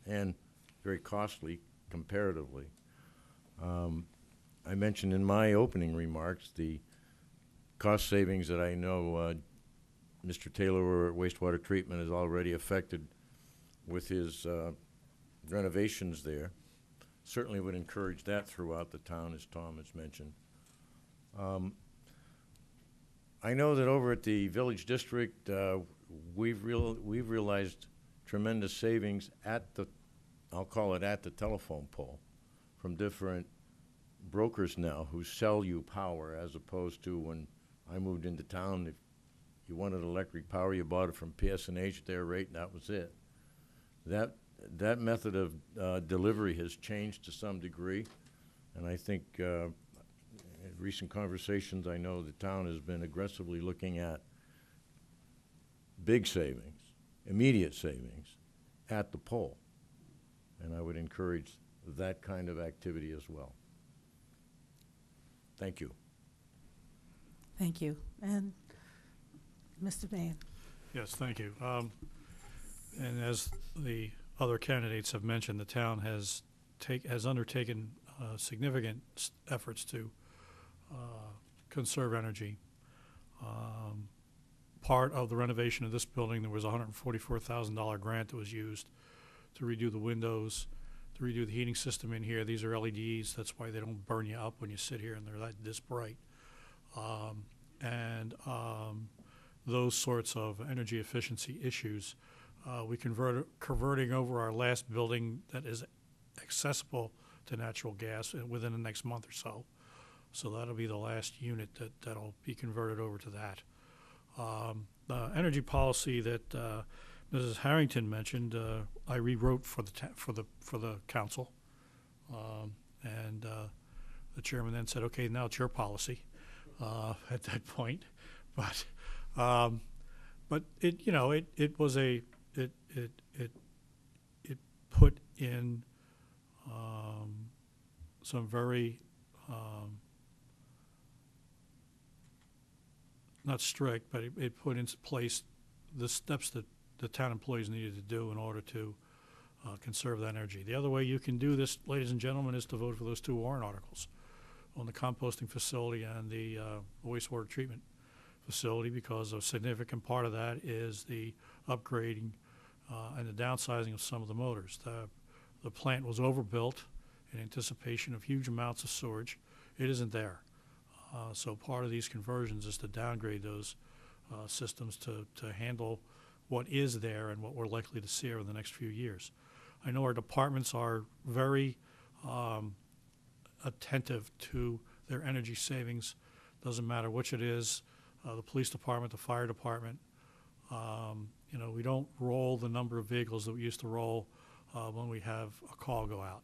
and very costly comparatively. I mentioned in my opening remarks the cost savings that I know Mr. Taylor over at Wastewater Treatment has already affected with his renovations there. Certainly would encourage that throughout the town, as Tom has mentioned. I know that over at the Village District, we've realized tremendous savings at the, I'll call it at the telephone pole, from different brokers now who sell you power, as opposed to when I moved into town. If you wanted electric power, you bought it from PSNH at their rate, and that was it. That method of delivery has changed to some degree, and I think in recent conversations, I know the town has been aggressively looking at big savings, immediate savings, at the pole, and I would encourage that kind of activity as well. Thank you. Thank you. And Mr. Mahan? Yes, thank you. And as the other candidates have mentioned, the town has undertaken significant efforts to conserve energy. Part of the renovation of this building, there was a $144,000 grant that was used to redo the windows, to redo the heating system in here. These are LEDs. That's why they don't burn you up when you sit here and they're this bright. Those sorts of energy efficiency issues. We converting over our last building that is accessible to natural gas within the next month or so. So that'll be the last unit that'll be converted over to that. The energy policy that Mrs. Harrington mentioned, I rewrote for the council, and the chairman then said, "Okay, now it's your policy." At that point, but it it was it put in some very not strict, but it put into place the steps that the town employees needed to do in order to conserve that energy. The other way you can do this, ladies and gentlemen, is to vote for those 2 warrant articles on the composting facility and the wastewater treatment facility, because a significant part of that is the upgrading and the downsizing of some of the motors. The plant was overbuilt in anticipation of huge amounts of sewage. It isn't there. So part of these conversions is to downgrade those systems to handle what is there and what we're likely to see over the next few years. I know our departments are very attentive to their energy savings. Doesn't matter which it is, the police department, the fire department. You know, we don't roll the number of vehicles that we used to roll when we have a call go out.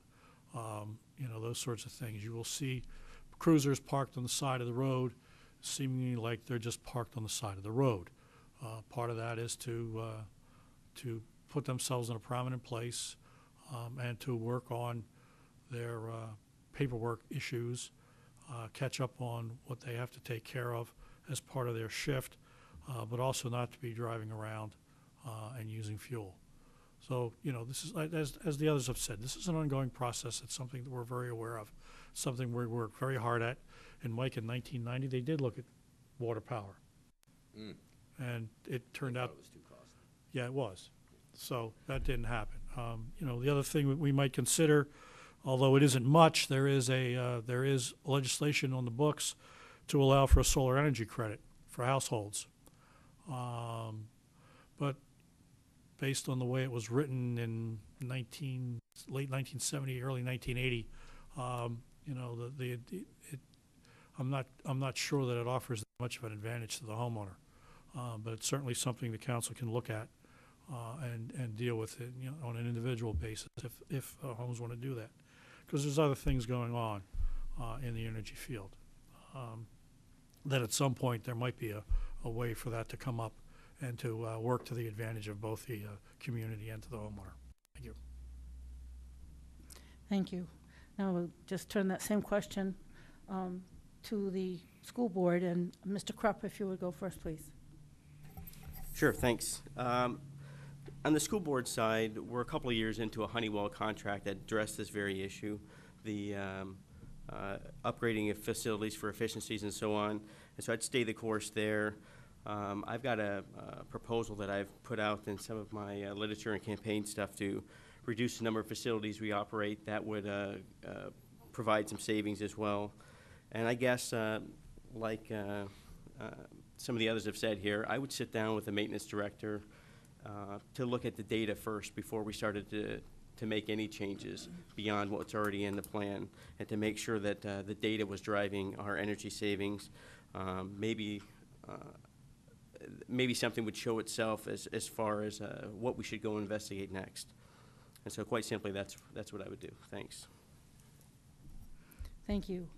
You know, those sorts of things. You will see cruisers parked on the side of the road, seemingly like they're just parked on the side of the road. Part of that is to put themselves in a prominent place and to work on their paperwork issues, catch up on what they have to take care of as part of their shift, but also not to be driving around and using fuel. So, you know, this is, as the others have said, this is an ongoing process. It's something that we're very aware of, something we work very hard at. And Mike, in 1990, they did look at water power. And it turned out, it was too costly. yeah, it was. So that didn't happen. You know, the other thing that we might consider, although it isn't much, there is legislation on the books to allow for a solar energy credit for households. But based on the way it was written in late 1970, early 1980, you know, I'm not sure that it offers much of an advantage to the homeowner. But it's certainly something the council can look at and deal with it, you know, on an individual basis if homes want to do that, because there's other things going on in the energy field. That at some point there might be a way for that to come up and to work to the advantage of both the community and to the homeowner. Thank you. Thank you. Now we'll just turn that same question to the school board, and Mr. Krupp, if you would go first, please. Sure, thanks. On the school board side, we're a couple of years into a Honeywell contract that addressed this very issue, the upgrading of facilities for efficiencies and so on. And so I'd stay the course there. I've got a proposal that I've put out in some of my literature and campaign stuff to reduce the number of facilities we operate. That would provide some savings as well. And I guess, like some of the others have said here, I would sit down with the maintenance director to look at the data first before we started to make any changes beyond what's already in the plan, and to make sure that the data was driving our energy savings. Maybe something would show itself as far as what we should go investigate next. And so quite simply, that's what I would do. Thanks. Thank you.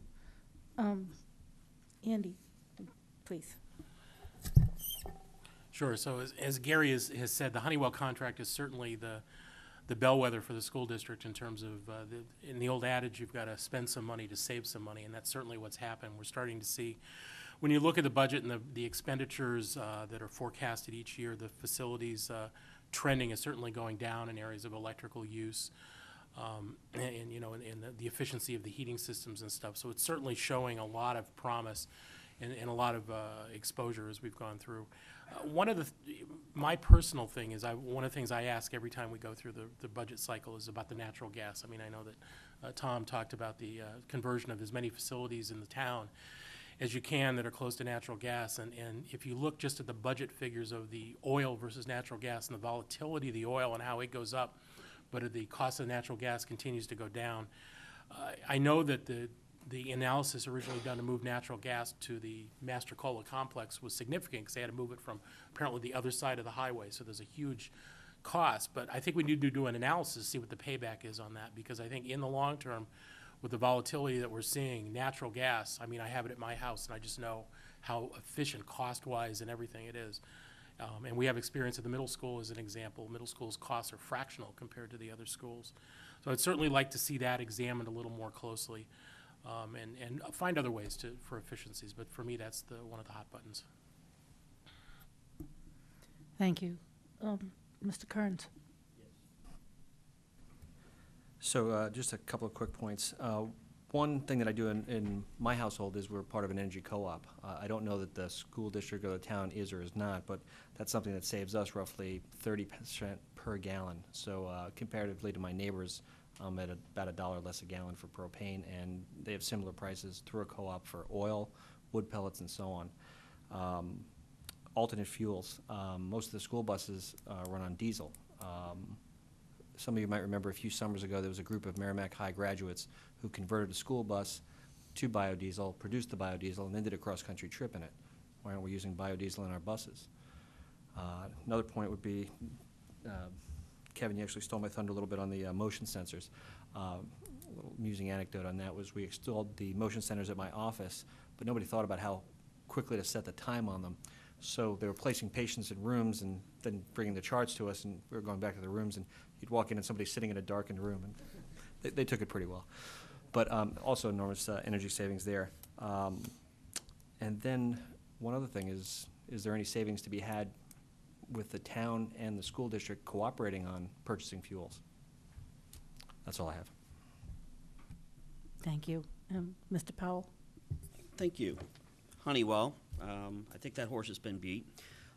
Andy, please. Sure. So as Gary has said, the Honeywell contract is certainly the bellwether for the school district in terms of, in the old adage, you've got to spend some money to save some money, and that's certainly what's happened. We're starting to see, when you look at the budget and the expenditures that are forecasted each year, the facilities trending is certainly going down in areas of electrical use, and you know, and the efficiency of the heating systems and stuff. So it's certainly showing a lot of promise and a lot of exposure as we've gone through. My personal thing is, one of the things I ask every time we go through the budget cycle is about the natural gas. I mean, I know that Tom talked about the conversion of as many facilities in the town as you can that are close to natural gas. And if you look just at the budget figures of the oil versus natural gas and the volatility of the oil and how it goes up, but the cost of natural gas continues to go down. I know that the analysis originally done to move natural gas to the Master Cola complex was significant because they had to move it from apparently the other side of the highway. So there's a huge cost. But I think we need to do an analysis to see what the payback is on that, because I think in the long term, with the volatility that we're seeing, natural gas, I mean, I have it at my house, and I just know how efficient cost-wise and everything it is. And we have experience at the middle school as an example. Middle school's costs are fractional compared to the other schools. So I'd certainly like to see that examined a little more closely, and find other ways for efficiencies. But for me, that's one of the hot buttons. Thank you. Mr. Kearns. So just a couple of quick points. One thing that I do in my household is we're part of an energy co-op. I don't know that the school district or the town is or is not, but that's something that saves us roughly 30% per gallon. So comparatively to my neighbors, I'm at about $1 less a gallon for propane, and they have similar prices through a co-op for oil, wood pellets, and so on. Alternate fuels. Most of the school buses run on diesel. Some of you might remember a few summers ago there was a group of Merrimack High graduates who converted a school bus to biodiesel, produced the biodiesel, and then did a cross-country trip in it. Why aren't we using biodiesel in our buses? Another point would be, Kevin, you actually stole my thunder a little bit on the motion sensors. A little amusing anecdote on that was we installed the motion sensors at my office, but nobody thought about how quickly to set the time on them. So they were placing patients in rooms and then bringing the charts to us, and we were going back to the rooms, and you'd walk in and somebody's sitting in a darkened room, and they took it pretty well. But also enormous energy savings there. And then one other thing is there any savings to be had with the town and the school district cooperating on purchasing fuels? That's all I have. Thank you. Mr. Powell? Thank you. Honeywell, I think that horse has been beat.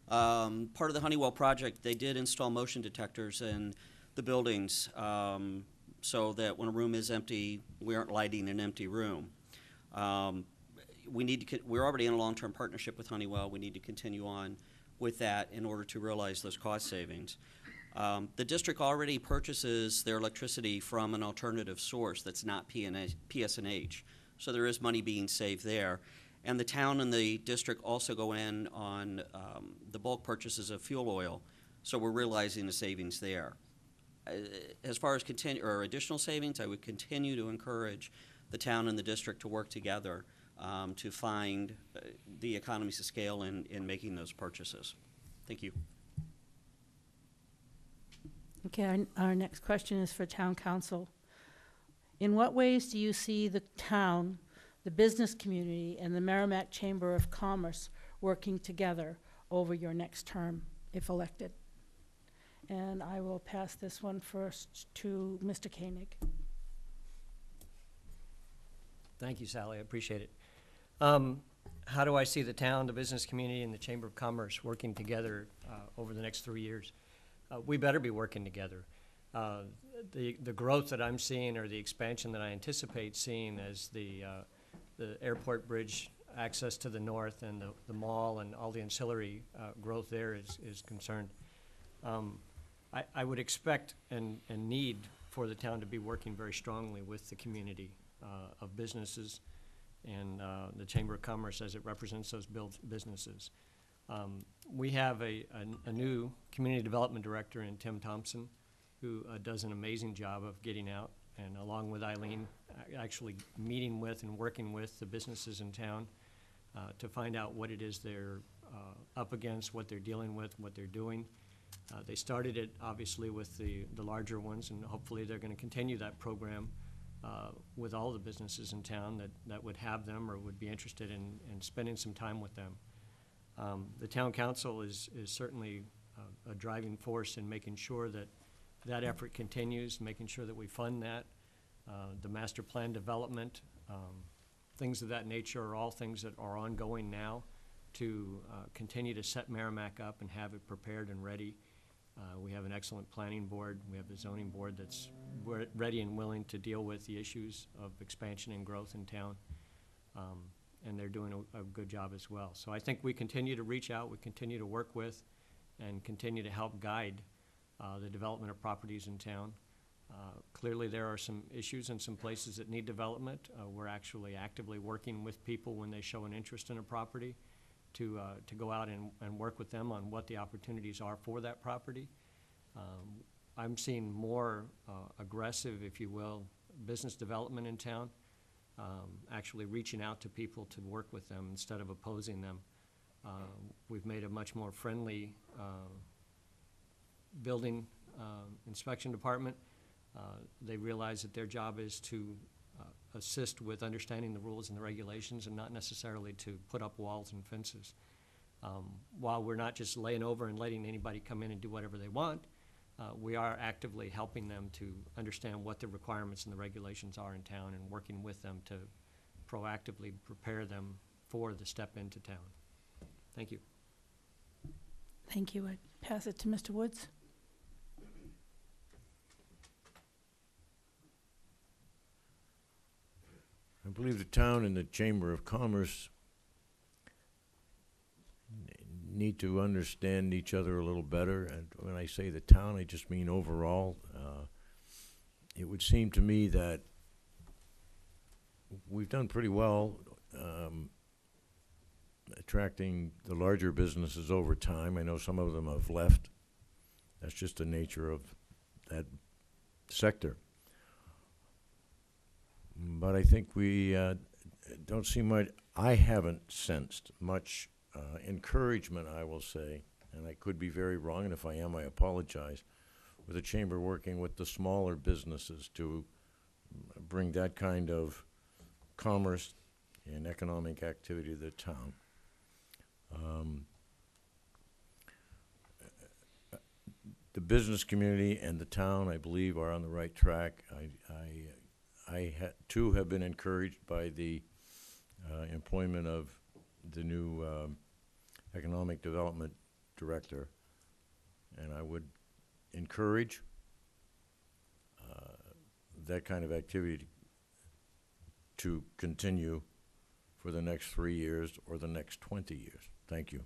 Part of the Honeywell project, they did install motion detectors in the buildings so that when a room is empty, we aren't lighting an empty room. We're already in a long-term partnership with Honeywell. We need to continue on with that in order to realize those cost savings. The district already purchases their electricity from an alternative source that's not PSNH, so there is money being saved there. And the town and the district also go in on the bulk purchases of fuel oil, so we're realizing the savings there. As far as additional savings, I would continue to encourage the town and the district to work together to find the economies of scale in making those purchases. Thank you. Okay, our next question is for town council. In what ways do you see the town, the business community, and the Merrimack Chamber of Commerce working together over your next term, if elected? And I will pass this one first to Mr. Koenig. Thank you, Sally. I appreciate it. How do I see the town, the business community, and the Chamber of Commerce working together over the next 3 years? We better be working together. The growth that I'm seeing, or the expansion that I anticipate seeing as the airport bridge access to the north and the mall and all the ancillary growth there is concerned. I would expect and need for the town to be working very strongly with the community of businesses and the Chamber of Commerce as it represents those businesses. We have a new community development director in Tim Thompson, who does an amazing job of getting out and, along with Eileen, actually meeting with and working with the businesses in town to find out what it is they're up against, what they're dealing with, what they're doing. They started it obviously with the larger ones, and hopefully they're going to continue that program with all the businesses in town that would have them or would be interested in spending some time with them. The town council is certainly a driving force in making sure that effort continues, making sure that we fund that. The master plan development, things of that nature are all things that are ongoing now to continue to set Merrimack up and have it prepared and ready. We have an excellent planning board. We have the zoning board that's ready and willing to deal with the issues of expansion and growth in town. And they're doing a good job as well. So I think we continue to reach out, we continue to work with, and continue to help guide the development of properties in town. Clearly there are some issues in some places that need development. We're actually actively working with people when they show an interest in a property to go out and work with them on what the opportunities are for that property. I'm seeing more aggressive, if you will, business development in town. Actually reaching out to people to work with them instead of opposing them. We've made a much more friendly building inspection department. They realize that their job is to assist with understanding the rules and the regulations and not necessarily to put up walls and fences. While we're not just laying over and letting anybody come in and do whatever they want, we are actively helping them to understand what the requirements and the regulations are in town and working with them to proactively prepare them for the step into town. Thank you. Thank you. I pass it to Mr. Woods. believe the town and the Chamber of Commerce need to understand each other a little better. And when I say the town, I just mean overall. It would seem to me that we've done pretty well attracting the larger businesses over time. I know some of them have left. That's just the nature of that sector. But I think we don't see much, I haven't sensed much encouragement, I will say, and I could be very wrong, and if I am, I apologize, with the chamber working with the smaller businesses to bring that kind of commerce and economic activity to the town. The business community and the town, I believe, are on the right track. I too have been encouraged by the employment of the new economic development director, and I would encourage that kind of activity to continue for the next 3 years or the next 20 years. Thank you.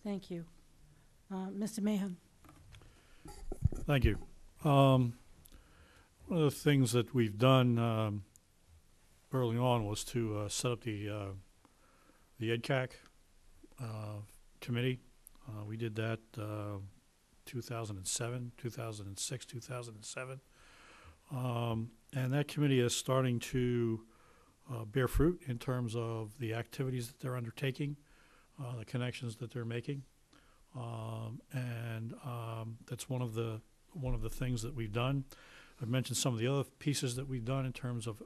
Thank you. Mr. Mahan? Thank you. One of the things that we've done early on was to set up the EDCAC committee. We did that 2007, 2006, 2007. And that committee is starting to bear fruit in terms of the activities that they're undertaking, the connections that they're making. That's one of the things that we've done. I've mentioned some of the other pieces that we've done in terms of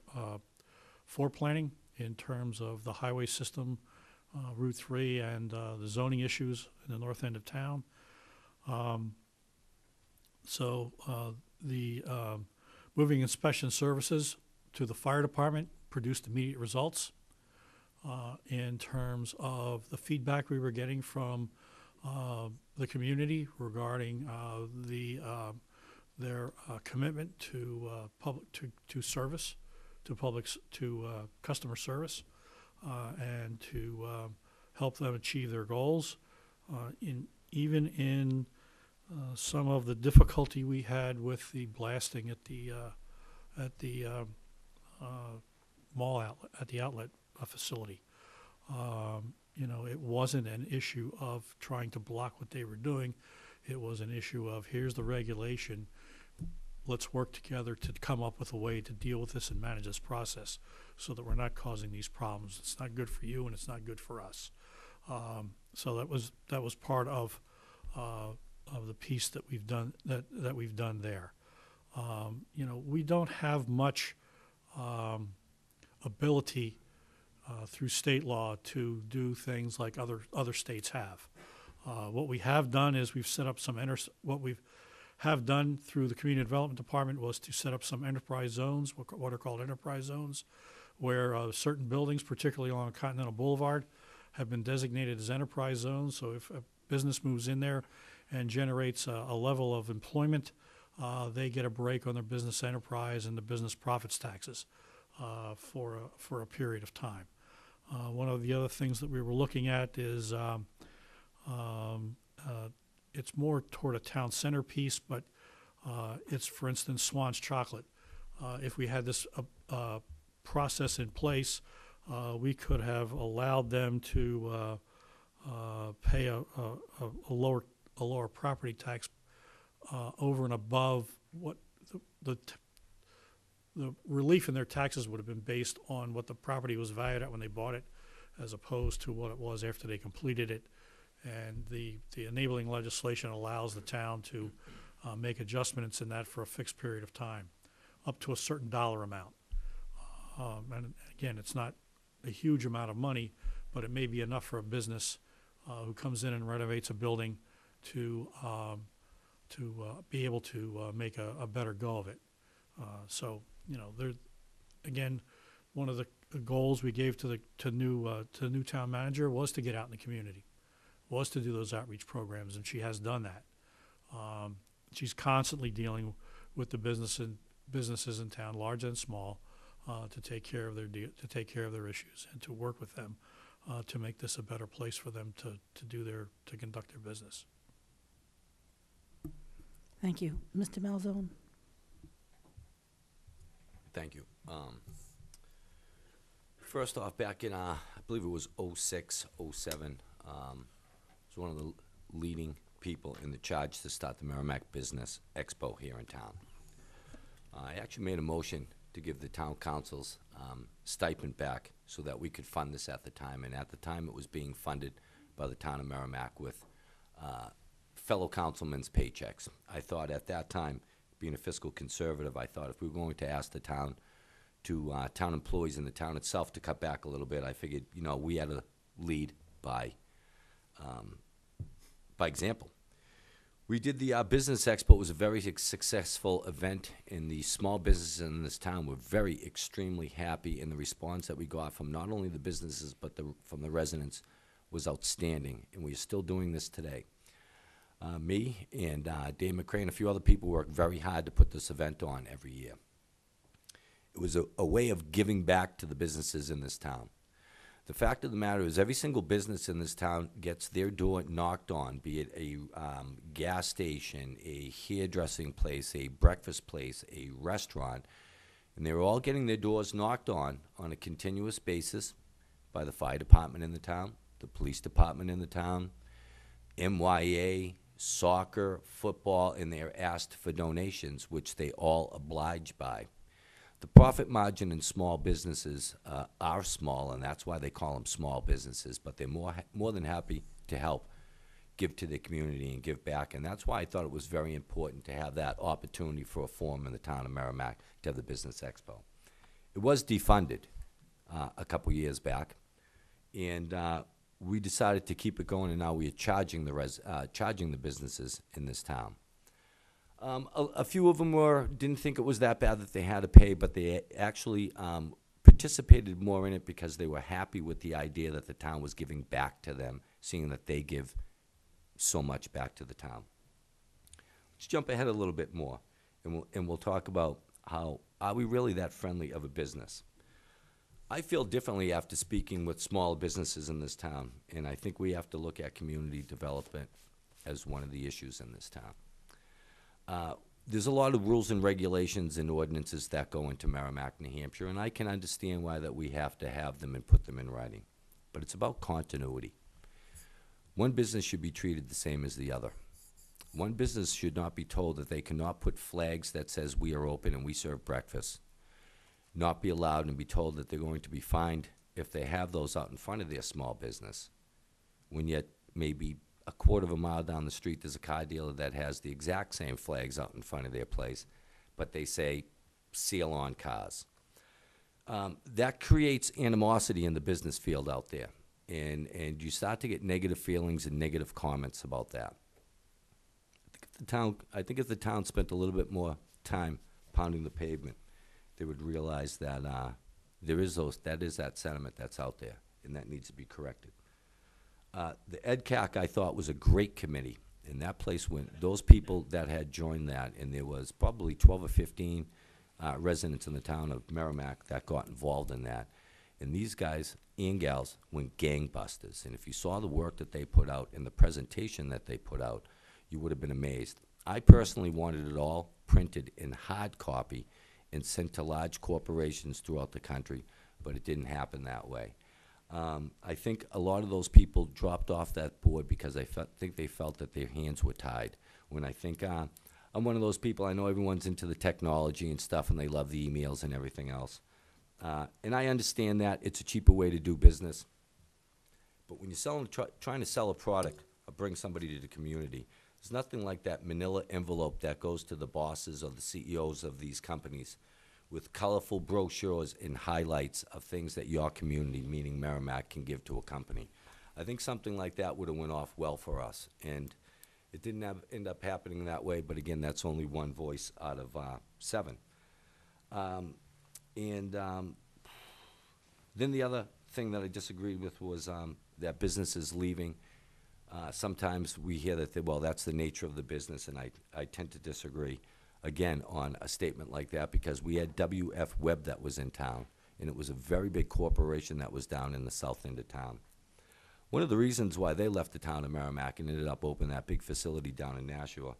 foreplanning, in terms of the highway system, Route 3, and the zoning issues in the north end of town. The moving inspection services to the fire department produced immediate results in terms of the feedback we were getting from the community regarding their commitment to customer service and to help them achieve their goals. Even in some of the difficulty we had with the blasting at the mall outlet, at the outlet facility. It wasn't an issue of trying to block what they were doing. It was an issue of, here's the regulation. Let's work together to come up with a way to deal with this and manage this process so that we're not causing these problems. It's not good for you and it's not good for us. So that was part of the piece that we've done that we've done there. We don't have much ability through state law to do things like other states have. What we have done is we've set up some what we've have done through the Community Development Department was to set up some enterprise zones, what are called enterprise zones, where certain buildings, particularly along Continental Boulevard, have been designated as enterprise zones. So if a business moves in there and generates a level of employment, they get a break on their business enterprise and the business profits taxes for a period of time. One of the other things that we were looking at is it's more toward a town center piece, but it's, for instance, Swan's Chocolate. If we had this process in place, we could have allowed them to pay a lower property tax over and above what the relief in their taxes would have been based on what the property was valued at when they bought it, as opposed to what it was after they completed it. And the enabling legislation allows the town to make adjustments in that for a fixed period of time, up to a certain dollar amount. And again, it's not a huge amount of money, but it may be enough for a business who comes in and renovates a building to be able to make a better go of it. There, again, one of the goals we gave to the new town manager was to get out in the community, was to do those outreach programs, and she has done that. She's constantly dealing with the businesses in town, large and small, to take care of their issues and to work with them to make this a better place for them to conduct their business. Thank you. Mr. Malzone? Thank you. First off, back in, I believe it was 06, 07, I was one of the leading people in the charge to start the Merrimack Business Expo here in town. I actually made a motion to give the town councils stipend back so that we could fund this at the time. And at the time, it was being funded by the town of Merrimack with fellow councilmen's paychecks. I thought at that time, being a fiscal conservative, I thought if we were going to ask the town town employees in the town itself to cut back a little bit, I figured, you know, we had to lead by example. We did the Business Expo. It was a very successful event, and the small businesses in this town were extremely happy, and the response that we got from not only the businesses but from the residents was outstanding, and we are still doing this today. Me and Dave McCray and a few other people worked very hard to put this event on every year. It was a way of giving back to the businesses in this town. The fact of the matter is every single business in this town gets their door knocked on, be it a gas station, a hairdressing place, a breakfast place, a restaurant, and they're all getting their doors knocked on a continuous basis by the fire department in the town, the police department in the town, MYA, soccer, football, and they're asked for donations, which they all oblige by. The profit margin in small businesses are small, and that's why they call them small businesses, but they're more than happy to help give to the community and give back, and that's why I thought it was very important to have that opportunity for a forum in the town of Merrimack to have the Business Expo. It was defunded a couple years back, and we decided to keep it going, and now we are charging the businesses in this town. A few of them didn't think it was that bad that they had to pay, but they actually participated more in it because they were happy with the idea that the town was giving back to them, seeing that they give so much back to the town. Let's jump ahead a little bit more, and we'll talk about how are we really that friendly of a business. I feel differently after speaking with small businesses in this town, and I think we have to look at community development as one of the issues in this town. There's a lot of rules and regulations and ordinances that go into Merrimack, New Hampshire, and I can understand why that we have to have them and put them in writing. But it's about continuity. One business should be treated the same as the other. One business should not be told that they cannot put flags that says we are open and we serve breakfast, not be allowed and be told that they're going to be fined if they have those out in front of their small business, when yet maybe a quarter of a mile down the street, there's a car dealer that has the exact same flags out in front of their place, but they say, seal on cars. That creates animosity in the business field out there, and you start to get negative feelings and negative comments about that. I think if the town spent a little bit more time pounding the pavement, they would realize that that is that sentiment that's out there, and that needs to be corrected. The EDCAC, I thought, was a great committee, and that place went, those people that had joined that, and there was probably 12 or 15 residents in the town of Merrimack that got involved in that. And these guys and gals went gangbusters. And if you saw the work that they put out and the presentation that they put out, you would have been amazed. I personally wanted it all printed in hard copy and sent to large corporations throughout the country, but it didn't happen that way. I think a lot of those people dropped off that board because I think they felt that their hands were tied. When I think I'm one of those people, I know everyone's into the technology and stuff, and they love the emails and everything else. And I understand that. It's a cheaper way to do business. But when you're trying to sell a product or bring somebody to the community, there's nothing like that manila envelope that goes to the bosses or the CEOs of these companies with colorful brochures and highlights of things that your community, meaning Merrimack, can give to a company. I think something like that would have went off well for us. And it didn't end up happening that way, but again, that's only one voice out of 7. Then the other thing that I disagreed with was that businesses leaving. Sometimes we hear that, well, that's the nature of the business, and I tend to disagree. again, on a statement like that, because we had WF Webb that was in town, and it was a very big corporation that was down in the south end of town. One of the reasons why they left the town of Merrimack and ended up opening that big facility down in Nashua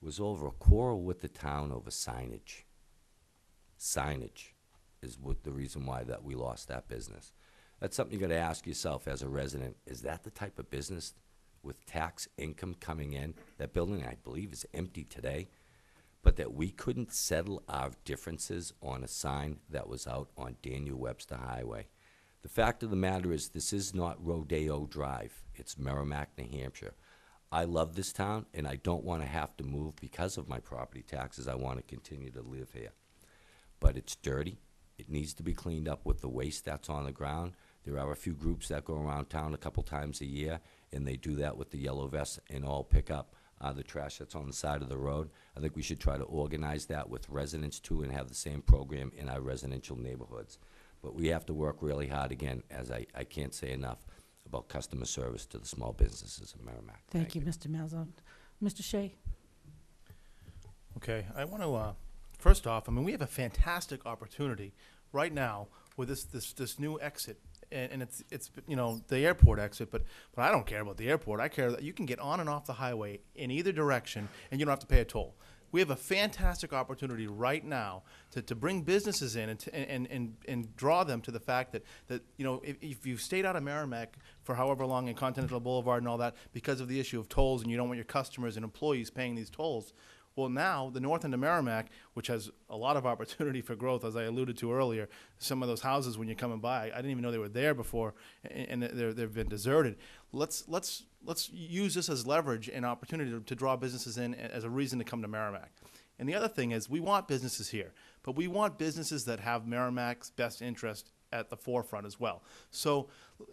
was over a quarrel with the town over signage. Signage is what the reason why that we lost that business. That's something you gotta ask yourself as a resident. Is that the type of business with tax income coming in? That building, I believe, is empty today, but that we couldn't settle our differences on a sign that was out on Daniel Webster Highway. The fact of the matter is, this is not Rodeo Drive. It's Merrimack, New Hampshire. I love this town, and I don't want to have to move because of my property taxes. I want to continue to live here. But it's dirty. It needs to be cleaned up with the waste that's on the ground. There are a few groups that go around town a couple times a year, and they do that with the yellow vests and all pick up the trash that's on the side of the road. I think we should try to organize that with residents too and have the same program in our residential neighborhoods. But we have to work really hard, again, as I can't say enough, about customer service to the small businesses in Merrimack. Thank you, Mr. Malzahn. Mr. Shea? Okay, I want to, first off, I mean, we have a fantastic opportunity right now with this new exit. And it's you know, the airport exit, but I don't care about the airport. I care that you can get on and off the highway in either direction, and you don't have to pay a toll. We have a fantastic opportunity right now to bring businesses in and draw them to the fact that you know, if you've stayed out of Merrimack for however long in Continental Boulevard and all that because of the issue of tolls, and you don't want your customers and employees paying these tolls, well, now the north end of Merrimack, which has a lot of opportunity for growth, as I alluded to earlier, some of those houses when you're coming by, I didn't even know they were there before, and they've been deserted. Let's use this as leverage and opportunity to draw businesses in as a reason to come to Merrimack. And the other thing is, we want businesses here, but we want businesses that have Merrimack's best interest at the forefront as well. So,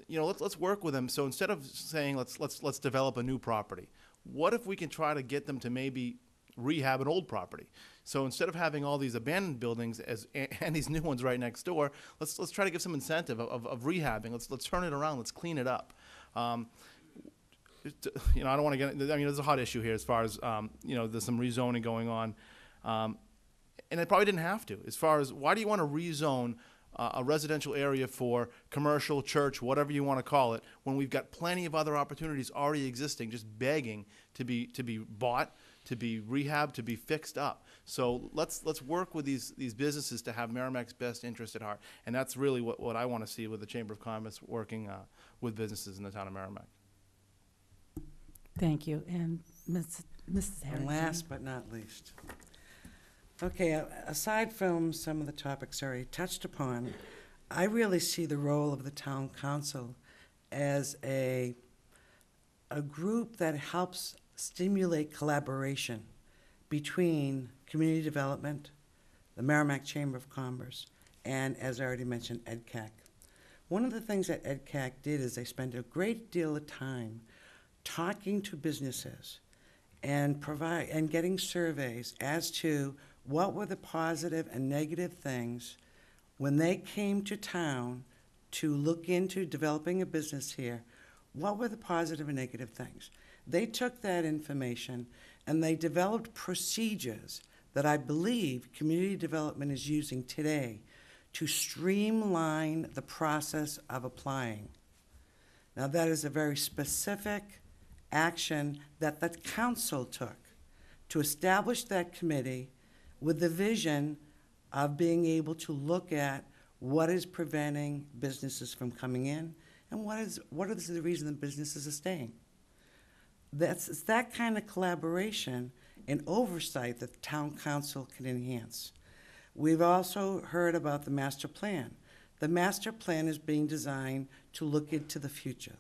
you know, let's work with them. So instead of saying let's develop a new property, what if we can try to get them to maybe rehab an old property? So instead of having all these abandoned buildings and these new ones right next door, let's try to give some incentive of rehabbing. Let's turn it around. Let's clean it up. You know, I don't want to get. I mean, there's a hot issue here as far as you know, there's some rezoning going on, and it probably didn't have to. As far as why do you want to rezone a residential area for commercial, church, whatever you want to call it, when we've got plenty of other opportunities already existing, just begging to be bought, to be rehabbed, to be fixed up. So let's work with these businesses to have Merrimack's best interest at heart, and that's really what I want to see with the Chamber of Commerce working with businesses in the town of Merrimack. Thank you. And Mrs. And Harrington? last but not least. Okay, aside from some of the topics already touched upon, I really see the role of the town council as a group that helps stimulate collaboration between community development, the Merrimack Chamber of Commerce, and, as I already mentioned, EDCAC. One of the things that EDCAC did is they spent a great deal of time talking to businesses and getting surveys as to what were the positive and negative things when they came to town to look into developing a business here. What were the positive and negative things? They took that information and they developed procedures that I believe community development is using today to streamline the process of applying. Now, that is a very specific action that the council took to establish that committee with the vision of being able to look at what is preventing businesses from coming in and what is the reason the businesses are staying. It's that kind of collaboration and oversight that the town council can enhance. We've also heard about the master plan. The master plan is being designed to look into the future,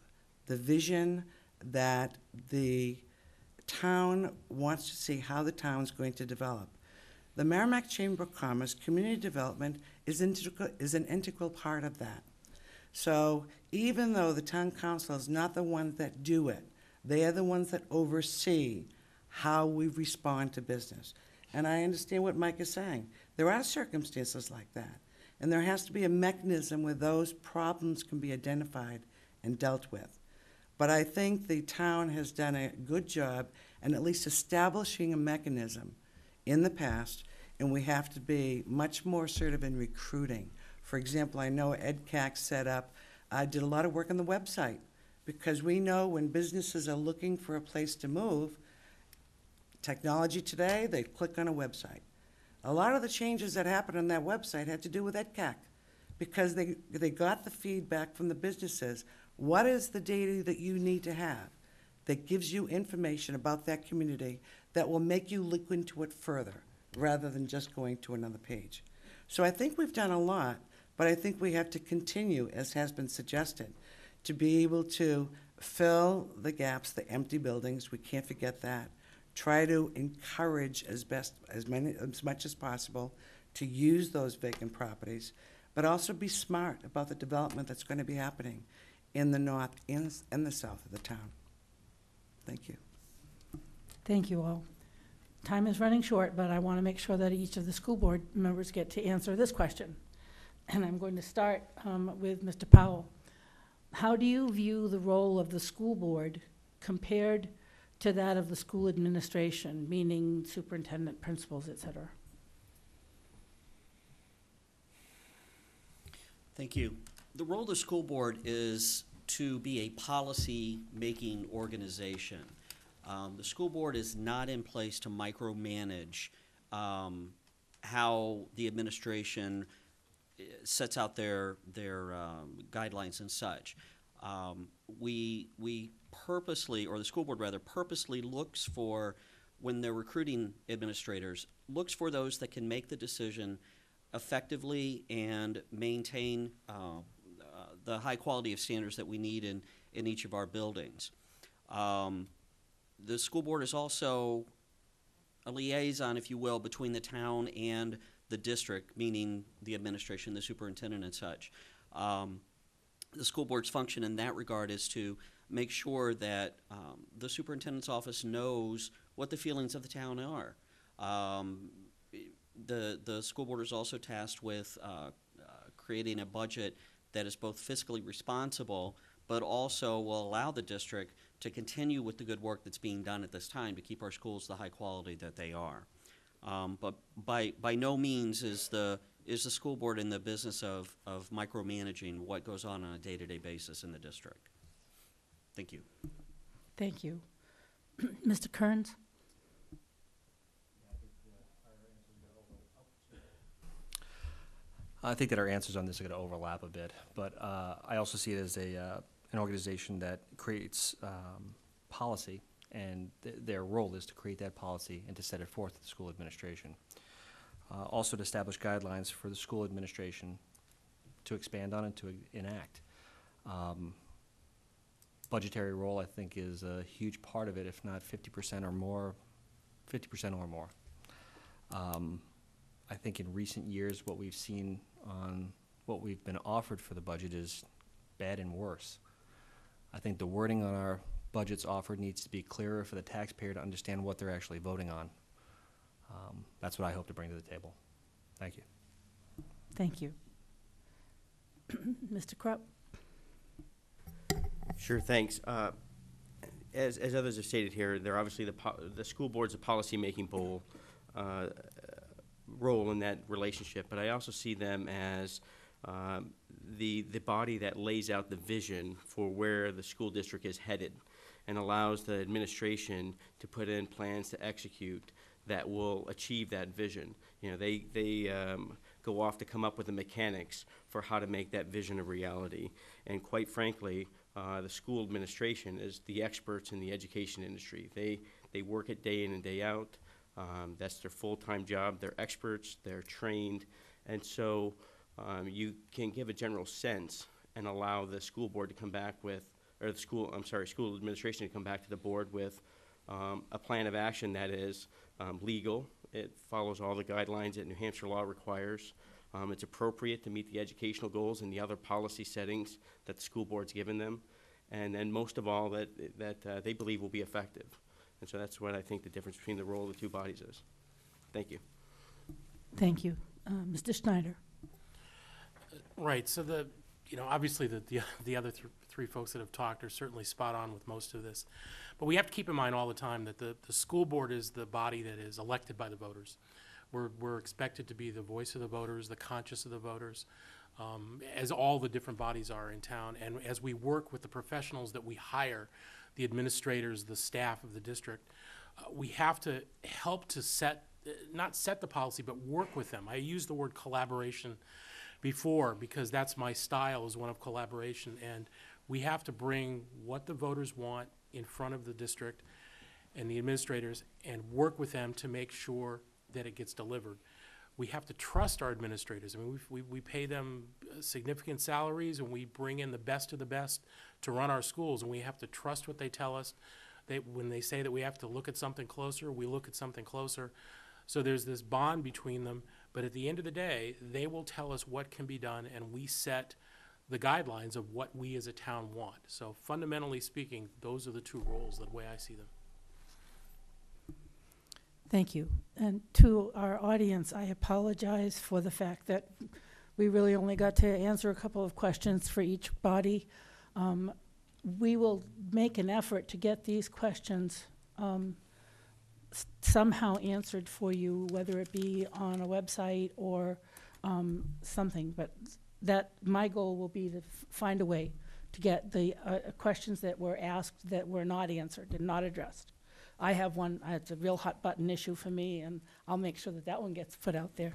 the vision that the town wants to see how the town's going to develop. The Merrimack Chamber of Commerce community development is an integral part of that. So even though the town council is not the ones that do it, they are the ones that oversee how we respond to business. And I understand what Mike is saying. There are circumstances like that, and there has to be a mechanism where those problems can be identified and dealt with. But I think the town has done a good job in at least establishing a mechanism in the past, and we have to be much more assertive in recruiting. For example, I know EdCAC set up, did a lot of work on the website, because we know when businesses are looking for a place to move, technology today, they click on a website. A lot of the changes that happened on that website had to do with EdCAC, because they got the feedback from the businesses. What is the data that you need to have that gives you information about that community that will make you look into it further, rather than just going to another page? So I think we've done a lot, but I think we have to continue, as has been suggested, to be able to fill the gaps, the empty buildings. We can't forget that. Try to encourage as much as possible to use those vacant properties, but also be smart about the development that's going to be happening in the north and the south of the town. Thank you. Thank you all. Time is running short, but I want to make sure that each of the school board members get to answer this question. And I'm going to start with Mr. Powell. How do you view the role of the school board compared to that of the school administration, meaning superintendent, principals, et cetera? Thank you. The role of the school board is to be a policy-making organization. The school board is not in place to micromanage how the administration sets out their guidelines and such. We purposely, or the school board rather, purposely looks for, when they're recruiting administrators, looks for those that can make the decision effectively and maintain the high quality of standards that we need in each of our buildings. The school board is also a liaison, if you will, between the town and the district, meaning the administration, the superintendent and such. The school board's function in that regard is to make sure that the superintendent's office knows what the feelings of the town are. The school board is also tasked with creating a budget that is both fiscally responsible, but also will allow the district to continue with the good work that's being done at this time to keep our schools the high quality that they are. But by no means is the school board in the business of micromanaging what goes on a day-to-day basis in the district. Thank you. Thank you. Mr. Kearns? I think that our answers on this are going to overlap a bit, but I also see it as an organization that creates policy, and their role is to create that policy and to set it forth to the school administration. Also to establish guidelines for the school administration to expand on and to enact. Budgetary role, I think, is a huge part of it, if not 50% or more. 50% or more. I think in recent years, what we've seen on what we've been offered for the budget is bad and worse. I think the wording on our budgets offered needs to be clearer for the taxpayer to understand what they're actually voting on. That's what I hope to bring to the table. Thank you. Thank you. Mr. Krupp? Sure, thanks. As others have stated here, they're obviously the school board's a policy-making role in that relationship, but I also see them as the body that lays out the vision for where the school district is headed and allows the administration to put in plans to execute that will achieve that vision. You know, they go off to come up with the mechanics for how to make that vision a reality. And quite frankly, the school administration is the experts in the education industry. They work it day in and day out. That's their full-time job. They're experts, they're trained, and so you can give a general sense and allow the school board to come back with, or the school administration to come back to the board with a plan of action that is legal. It follows all the guidelines that New Hampshire law requires. It's appropriate to meet the educational goals and the other policy settings that the school board's given them, and then most of all that they believe will be effective. And so that's what I think the difference between the role of the two bodies is. Thank you. Thank you. Mr. Schneider? Right, so obviously the other three folks that have talked are certainly spot on with most of this. But we have to keep in mind all the time that the school board is the body that is elected by the voters. We're expected to be the voice of the voters, the conscience of the voters, as all the different bodies are in town. And as we work with the professionals that we hire, the administrators, the staff of the district, we have to help to not set the policy, but work with them. I used the word collaboration before because that's my style, is one of collaboration. And we have to bring what the voters want in front of the district and the administrators and work with them to make sure that it gets delivered. We have to trust our administrators. I mean, we pay them significant salaries, and we bring in the best of the best to run our schools, and we have to trust what they tell us. When they say that we have to look at something closer, we look at something closer. So there's this bond between them, but at the end of the day, they will tell us what can be done, and we set the guidelines of what we as a town want. So fundamentally speaking, those are the two roles, the way I see them. Thank you. And to our audience, I apologize for the fact that we really only got to answer a couple of questions for each body. We will make an effort to get these questions somehow answered for you, whether it be on a website or something. But that my goal will be to find a way to get the questions that were asked that were not answered and not addressed. I have one. It's a real hot button issue for me, and I'll make sure that that one gets put out there.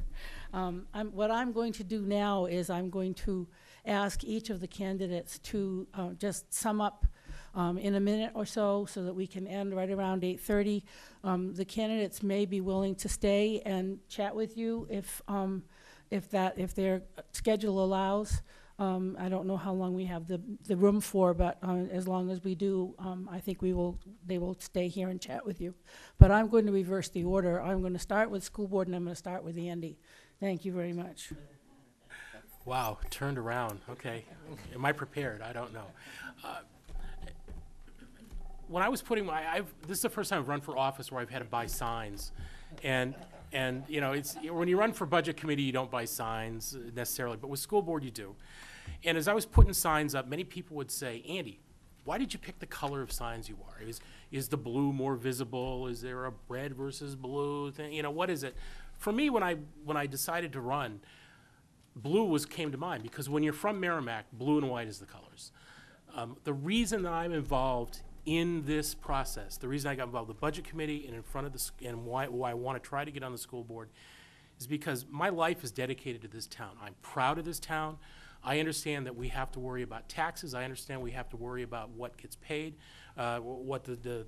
What I'm going to do now is I'm going to ask each of the candidates to just sum up in a minute or so that we can end right around 8:30. The candidates may be willing to stay and chat with you if their schedule allows. I don't know how long we have the room for, but as long as we do, I think they will stay here and chat with you. But I'm going to reverse the order. I'm going to start with school board, and I'm going to start with Andy. Thank you very much. Wow, turned around. Okay. Am I prepared? I don't know. When I was putting this is the first time I've run for office where I've had to buy signs. And you know, when you run for budget committee, you don't buy signs necessarily, but with school board, you do. And as I was putting signs up, many people would say, Andy, why did you pick the color of signs you are? Is the blue more visible? Is there a red versus blue thing? You know, what is it? For me, when I decided to run, blue came to mind, because when you're from Merrimack, blue and white is the colors. The reason that I'm involved in this process, the reason I got involved with the budget committee and in front of and why I want to try to get on the school board, is because my life is dedicated to this town. I'm proud of this town. I understand that we have to worry about taxes. I understand we have to worry about what gets paid, what the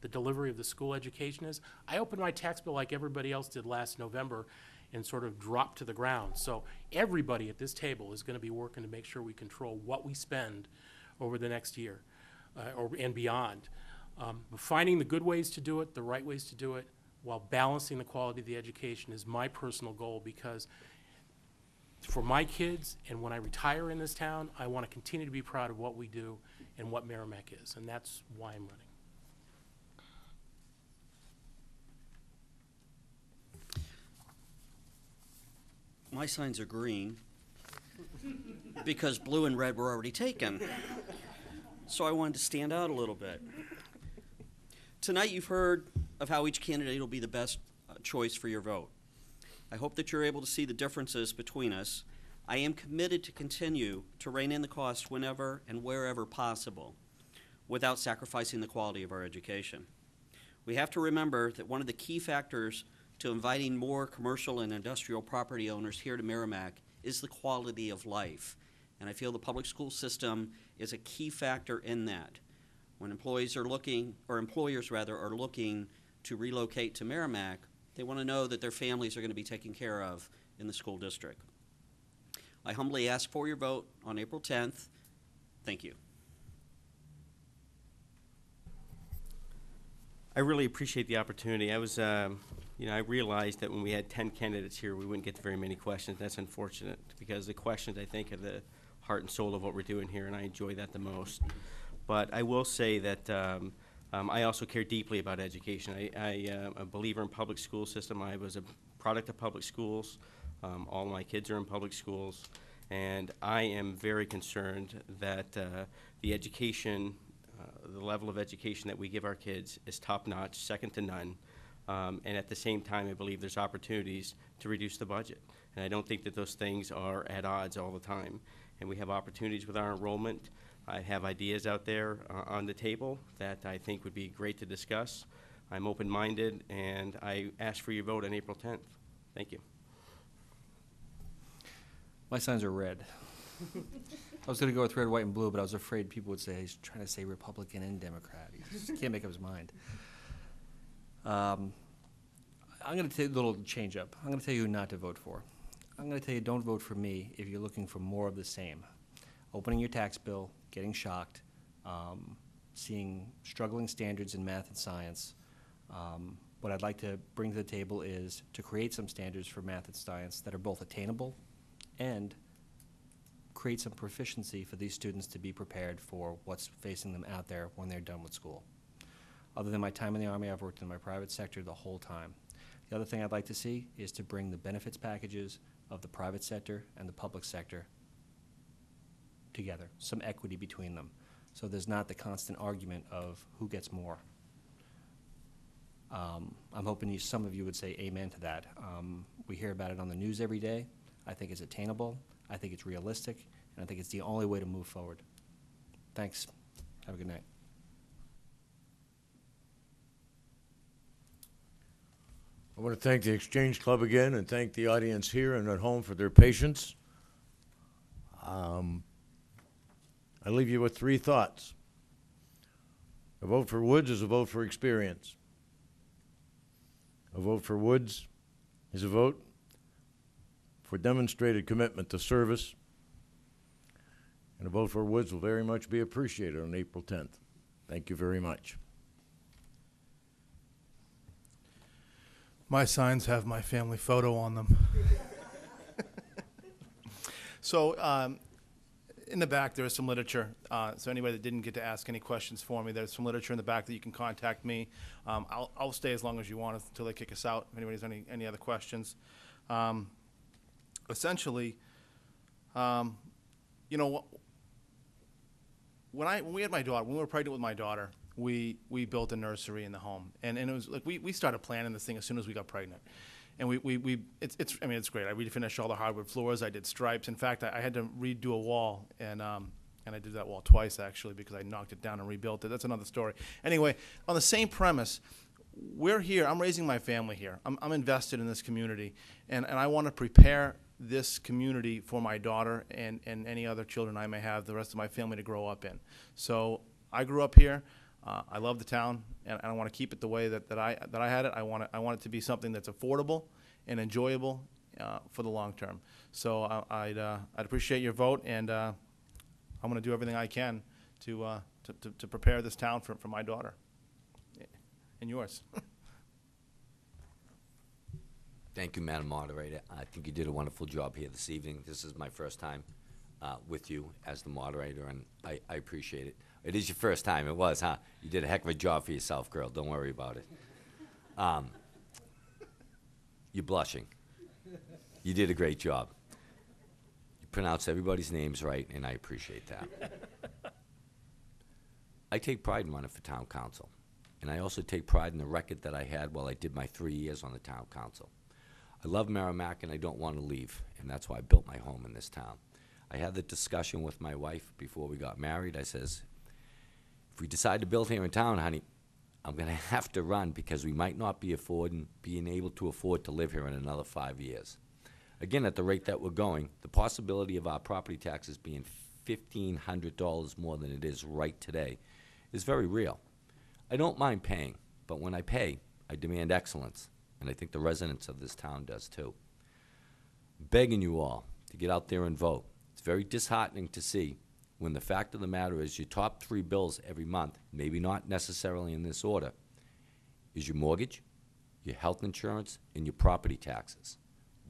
delivery of the school education is. I opened my tax bill like everybody else did last November and sort of dropped to the ground. So everybody at this table is going to be working to make sure we control what we spend over the next year and beyond. Finding the good ways to do it, the right ways to do it, while balancing the quality of the education is my personal goal, because for my kids and when I retire in this town, I want to continue to be proud of what we do and what Merrimack is, and that's why I'm running. My signs are green because blue and red were already taken. So I wanted to stand out a little bit. Tonight you've heard of how each candidate will be the best choice for your vote. I hope that you're able to see the differences between us. I am committed to continue to rein in the cost whenever and wherever possible without sacrificing the quality of our education. We have to remember that one of the key factors to inviting more commercial and industrial property owners here to Merrimack is the quality of life. And I feel the public school system is a key factor in that. When employers are looking to relocate to Merrimack, they want to know that their families are going to be taken care of in the school district. I humbly ask for your vote on April 10th. Thank you. I really appreciate the opportunity. I was, I realized that when we had 10 candidates here, we wouldn't get to very many questions. That's unfortunate, because the questions, I think, are the heart and soul of what we're doing here, and I enjoy that the most. But I will say that I also care deeply about education. I am a believer in public school system. I was a product of public schools. All my kids are in public schools. And I am very concerned that the education, the level of education that we give our kids is top-notch, second to none. And at the same time, I believe there's opportunities to reduce the budget. And I don't think that those things are at odds all the time. And we have opportunities with our enrollment. I have ideas out there on the table that I think would be great to discuss. I'm open-minded, and I ask for your vote on April 10th. Thank you. My signs are red. I was going to go with red, white, and blue, but I was afraid people would say he's trying to say Republican and Democrat. He just can't make up his mind. I'm going to take a little change up. I'm going to tell you who not to vote for. I'm going to tell you don't vote for me if you're looking for more of the same. Opening your tax bill, getting shocked, seeing struggling standards in math and science. What I'd like to bring to the table is to create some standards for math and science that are both attainable and create some proficiency for these students to be prepared for what's facing them out there when they're done with school. Other than my time in the Army, I've worked in my private sector the whole time. The other thing I'd like to see is to bring the benefits packages of the private sector and the public sector together, some equity between them, so there's not the constant argument of who gets more. I'm hoping some of you would say amen to that. We hear about it on the news every day. I think it's attainable, I think it's realistic, and I think it's the only way to move forward. Thanks. Have a good night. I want to thank the Exchange Club again and thank the audience here and at home for their patience. I leave you with 3 thoughts. A vote for Woods is a vote for experience. A vote for Woods is a vote for demonstrated commitment to service. And a vote for Woods will very much be appreciated on April 10th. Thank you very much. My signs have my family photo on them. So in the back, there is some literature. So anybody that didn't get to ask any questions for me, there's some literature in the back that you can contact me. I'll stay as long as you want until they kick us out, if anybody has any other questions. Essentially, you know, when we had my daughter, when we were pregnant with my daughter, we built a nursery in the home, and it was like we started planning this thing as soon as we got pregnant, and it's great. I refinished all the hardwood floors. I did stripes. In fact, I had to redo a wall, and I did that wall twice actually because I knocked it down and rebuilt it. That's another story. Anyway, on the same premise, we're here. I'm raising my family here. I'm invested in this community, and I want to prepare this community for my daughter and any other children I may have, the rest of my family, to grow up in. So I grew up here. I love the town, and I want to keep it the way that I had it. I want it to be something that's affordable and enjoyable for the long term. So I'd appreciate your vote, and I'm going to do everything I can to prepare this town for my daughter and yours. Thank you, Madam Moderator. I think you did a wonderful job here this evening. This is my first time with you as the moderator, and I appreciate it. It is your first time. It was, huh? You did a heck of a job for yourself, girl. Don't worry about it. You're blushing. You did a great job. You pronounced everybody's names right, and I appreciate that. I take pride in running for town council, and I also take pride in the record that I had while I did my 3 years on the town council. I love Merrimack, and I don't want to leave, and that's why I built my home in this town. I had the discussion with my wife before we got married. I says, if we decide to build here in town, honey, I'm going to have to run because we might not be being able to afford to live here in another 5 years. Again, at the rate that we're going, the possibility of our property taxes being $1,500 more than it is right today is very real. I don't mind paying, but when I pay, I demand excellence, and I think the residents of this town does too. I'm begging you all to get out there and vote. It's very disheartening to see when the fact of the matter is your top 3 bills every month, maybe not necessarily in this order, is your mortgage, your health insurance, and your property taxes.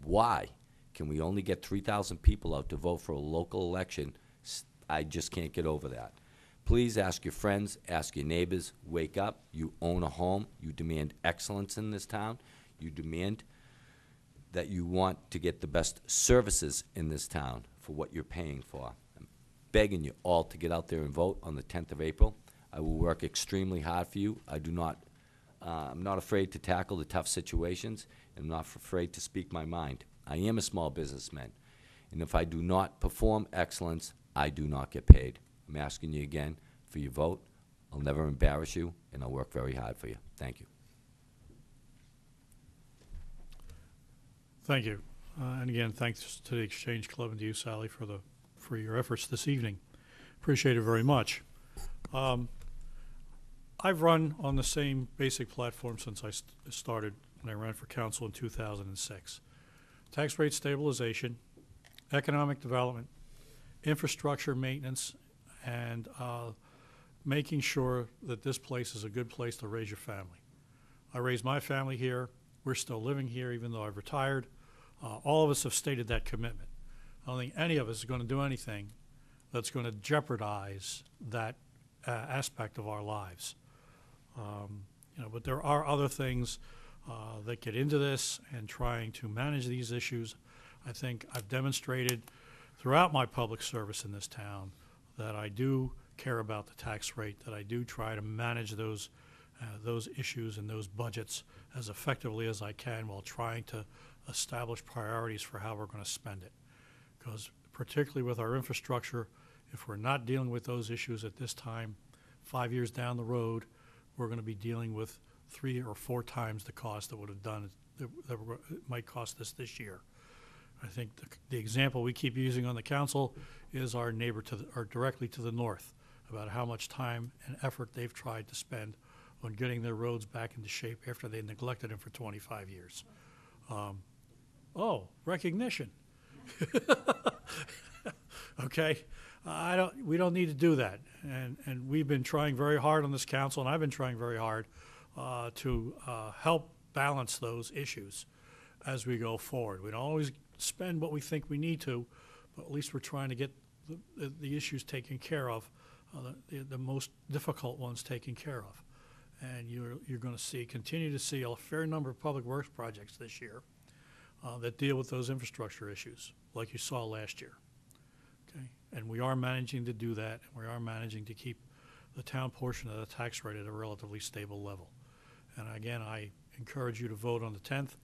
Why can we only get 3,000 people out to vote for a local election? I just can't get over that. Please ask your friends, ask your neighbors, wake up. You own a home. You demand excellence in this town. You demand that you want to get the best services in this town for what you're paying for. I'm begging you all to get out there and vote on the 10th of April. I will work extremely hard for you. I'm not afraid to tackle the tough situations, and I'm not afraid to speak my mind. I am a small businessman, and if I do not perform excellence, I do not get paid. I'm asking you again for your vote. I'll never embarrass you, and I'll work very hard for you. Thank you. Thank you. And again, thanks to the Exchange Club and to you, Sally, for your efforts this evening. Appreciate it very much. I've run on the same basic platform since I started when I ran for council in 2006. Tax rate stabilization, economic development, infrastructure maintenance, and making sure that this place is a good place to raise your family. I raised my family here. We're still living here even though I've retired. All of us have stated that commitment. I don't think any of us is going to do anything that's going to jeopardize that aspect of our lives. But there are other things that get into this and trying to manage these issues. I think I've demonstrated throughout my public service in this town that I do care about the tax rate, that I do try to manage those issues and those budgets as effectively as I can while trying to establish priorities for how we're going to spend it. Because particularly with our infrastructure, if we're not dealing with those issues at this time, 5 years down the road, we're going to be dealing with 3 or 4 times the cost that would have done that might cost us this year. I think the example we keep using on the council is our neighbor or directly to the north, about how much time and effort they've tried to spend on getting their roads back into shape after they neglected them for 25 years. Recognition. Okay, we don't need to do that, and we've been trying very hard on this council, and I've been trying very hard to help balance those issues as we go forward. We don't always spend what we think we need to, but at least we're trying to get the issues taken care of, the most difficult ones taken care of. And you're going to continue to see a fair number of public works projects this year that deal with those infrastructure issues, like you saw last year. Okay, and we are managing to do that, and we are managing to keep the town portion of the tax rate at a relatively stable level. And again, I encourage you to vote on the 10th,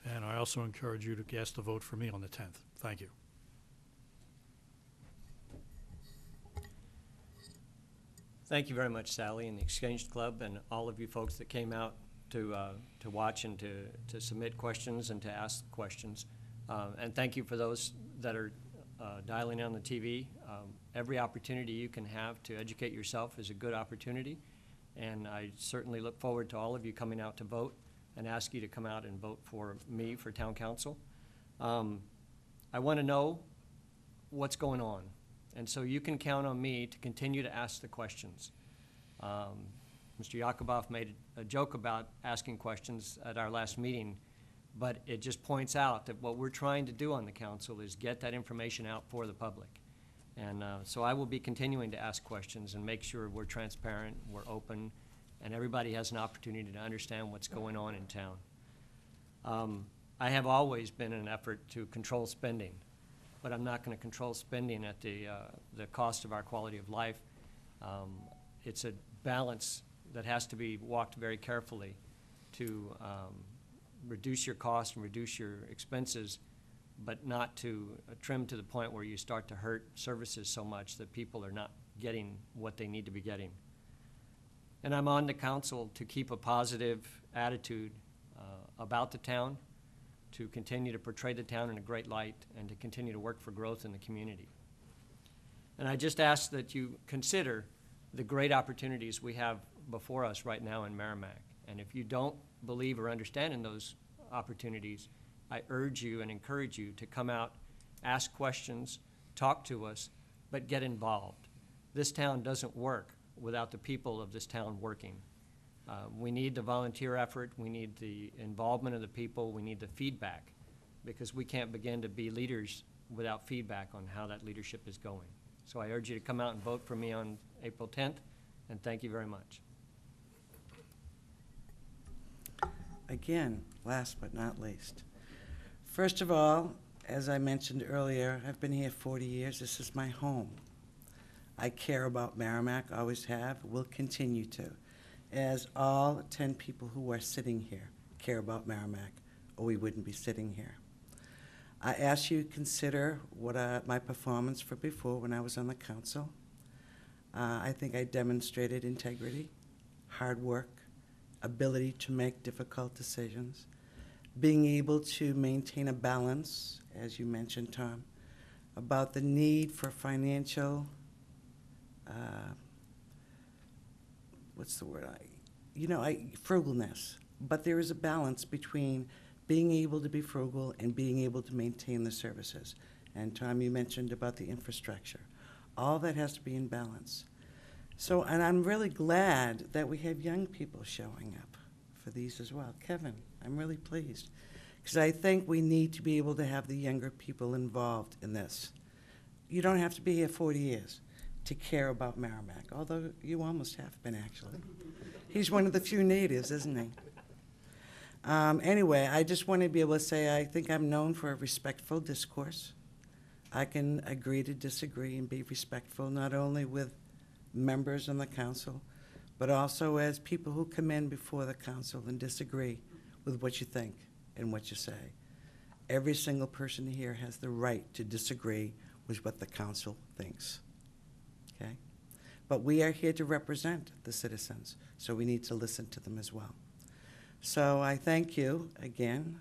and I also encourage you to cast a vote for me on the 10th. Thank you. Thank you very much, Sally, and the Exchange Club, and all of you folks that came out to watch and to submit questions and to ask questions. And thank you for those that are dialing in on the TV. Every opportunity you can have to educate yourself is a good opportunity, and I certainly look forward to all of you coming out to vote and ask you to come out and vote for me for town council. I want to know what's going on, and so you can count on me to continue to ask the questions. Mr. Yakuboff made a joke about asking questions at our last meeting, but it just points out that what we're trying to do on the council is get that information out for the public. And so I will be continuing to ask questions and make sure we're transparent, we're open, and everybody has an opportunity to understand what's going on in town. I have always been in an effort to control spending, but I'm not going to control spending at the cost of our quality of life. It's a balance that has to be walked very carefully to reduce your costs and reduce your expenses, but not to trim to the point where you start to hurt services so much that people are not getting what they need to be getting. And I'm on the council to keep a positive attitude about the town, to continue to portray the town in a great light, and to continue to work for growth in the community. And I just ask that you consider the great opportunities we have before us right now in Merrimack. And if you don't believe or understand in those opportunities, I urge you and encourage you to come out, ask questions, talk to us, but get involved. This town doesn't work without the people of this town working. We need the volunteer effort, we need the involvement of the people, we need the feedback, because we can't begin to be leaders without feedback on how that leadership is going. So I urge you to come out and vote for me on April 10th, and thank you very much. Again, last but not least. First of all, as I mentioned earlier, I've been here 40 years. This is my home. I care about Merrimack, always have, will continue to, as all 10 people who are sitting here care about Merrimack, or we wouldn't be sitting here. I ask you to consider what my performance for before when I was on the council. I think I demonstrated integrity, hard work, ability to make difficult decisions, being able to maintain a balance, as you mentioned, Tom, about the need for financial, what's the word? Frugalness. But there is a balance between being able to be frugal and being able to maintain the services. And Tom, you mentioned about the infrastructure. All that has to be in balance. So, and I'm really glad that we have young people showing up for these as well. Kevin, I'm really pleased, because I think we need to be able to have the younger people involved in this. You don't have to be here 40 years to care about Merrimack, although you almost have been, actually. He's one of the few natives, isn't he? Anyway, I just want to be able to say I think I'm known for a respectful discourse. I can agree to disagree and be respectful, not only with members on the council, but also as people who come in before the council and disagree with what you think and what you say. Every single person here has the right to disagree with what the council thinks, okay? But we are here to represent the citizens, so we need to listen to them as well. So I thank you again,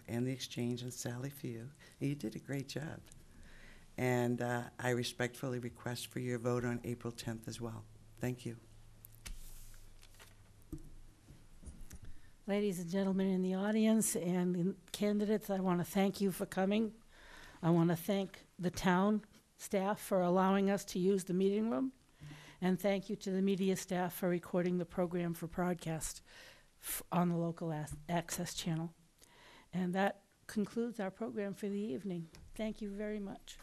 and the Exchange, and Sally for you. You did a great job. And I respectfully request for your vote on April 10th as well. Thank you. Ladies and gentlemen in the audience and candidates, I want to thank you for coming. I want to thank the town staff for allowing us to use the meeting room. And thank you to the media staff for recording the program for broadcast on the local access channel. And that concludes our program for the evening. Thank you very much.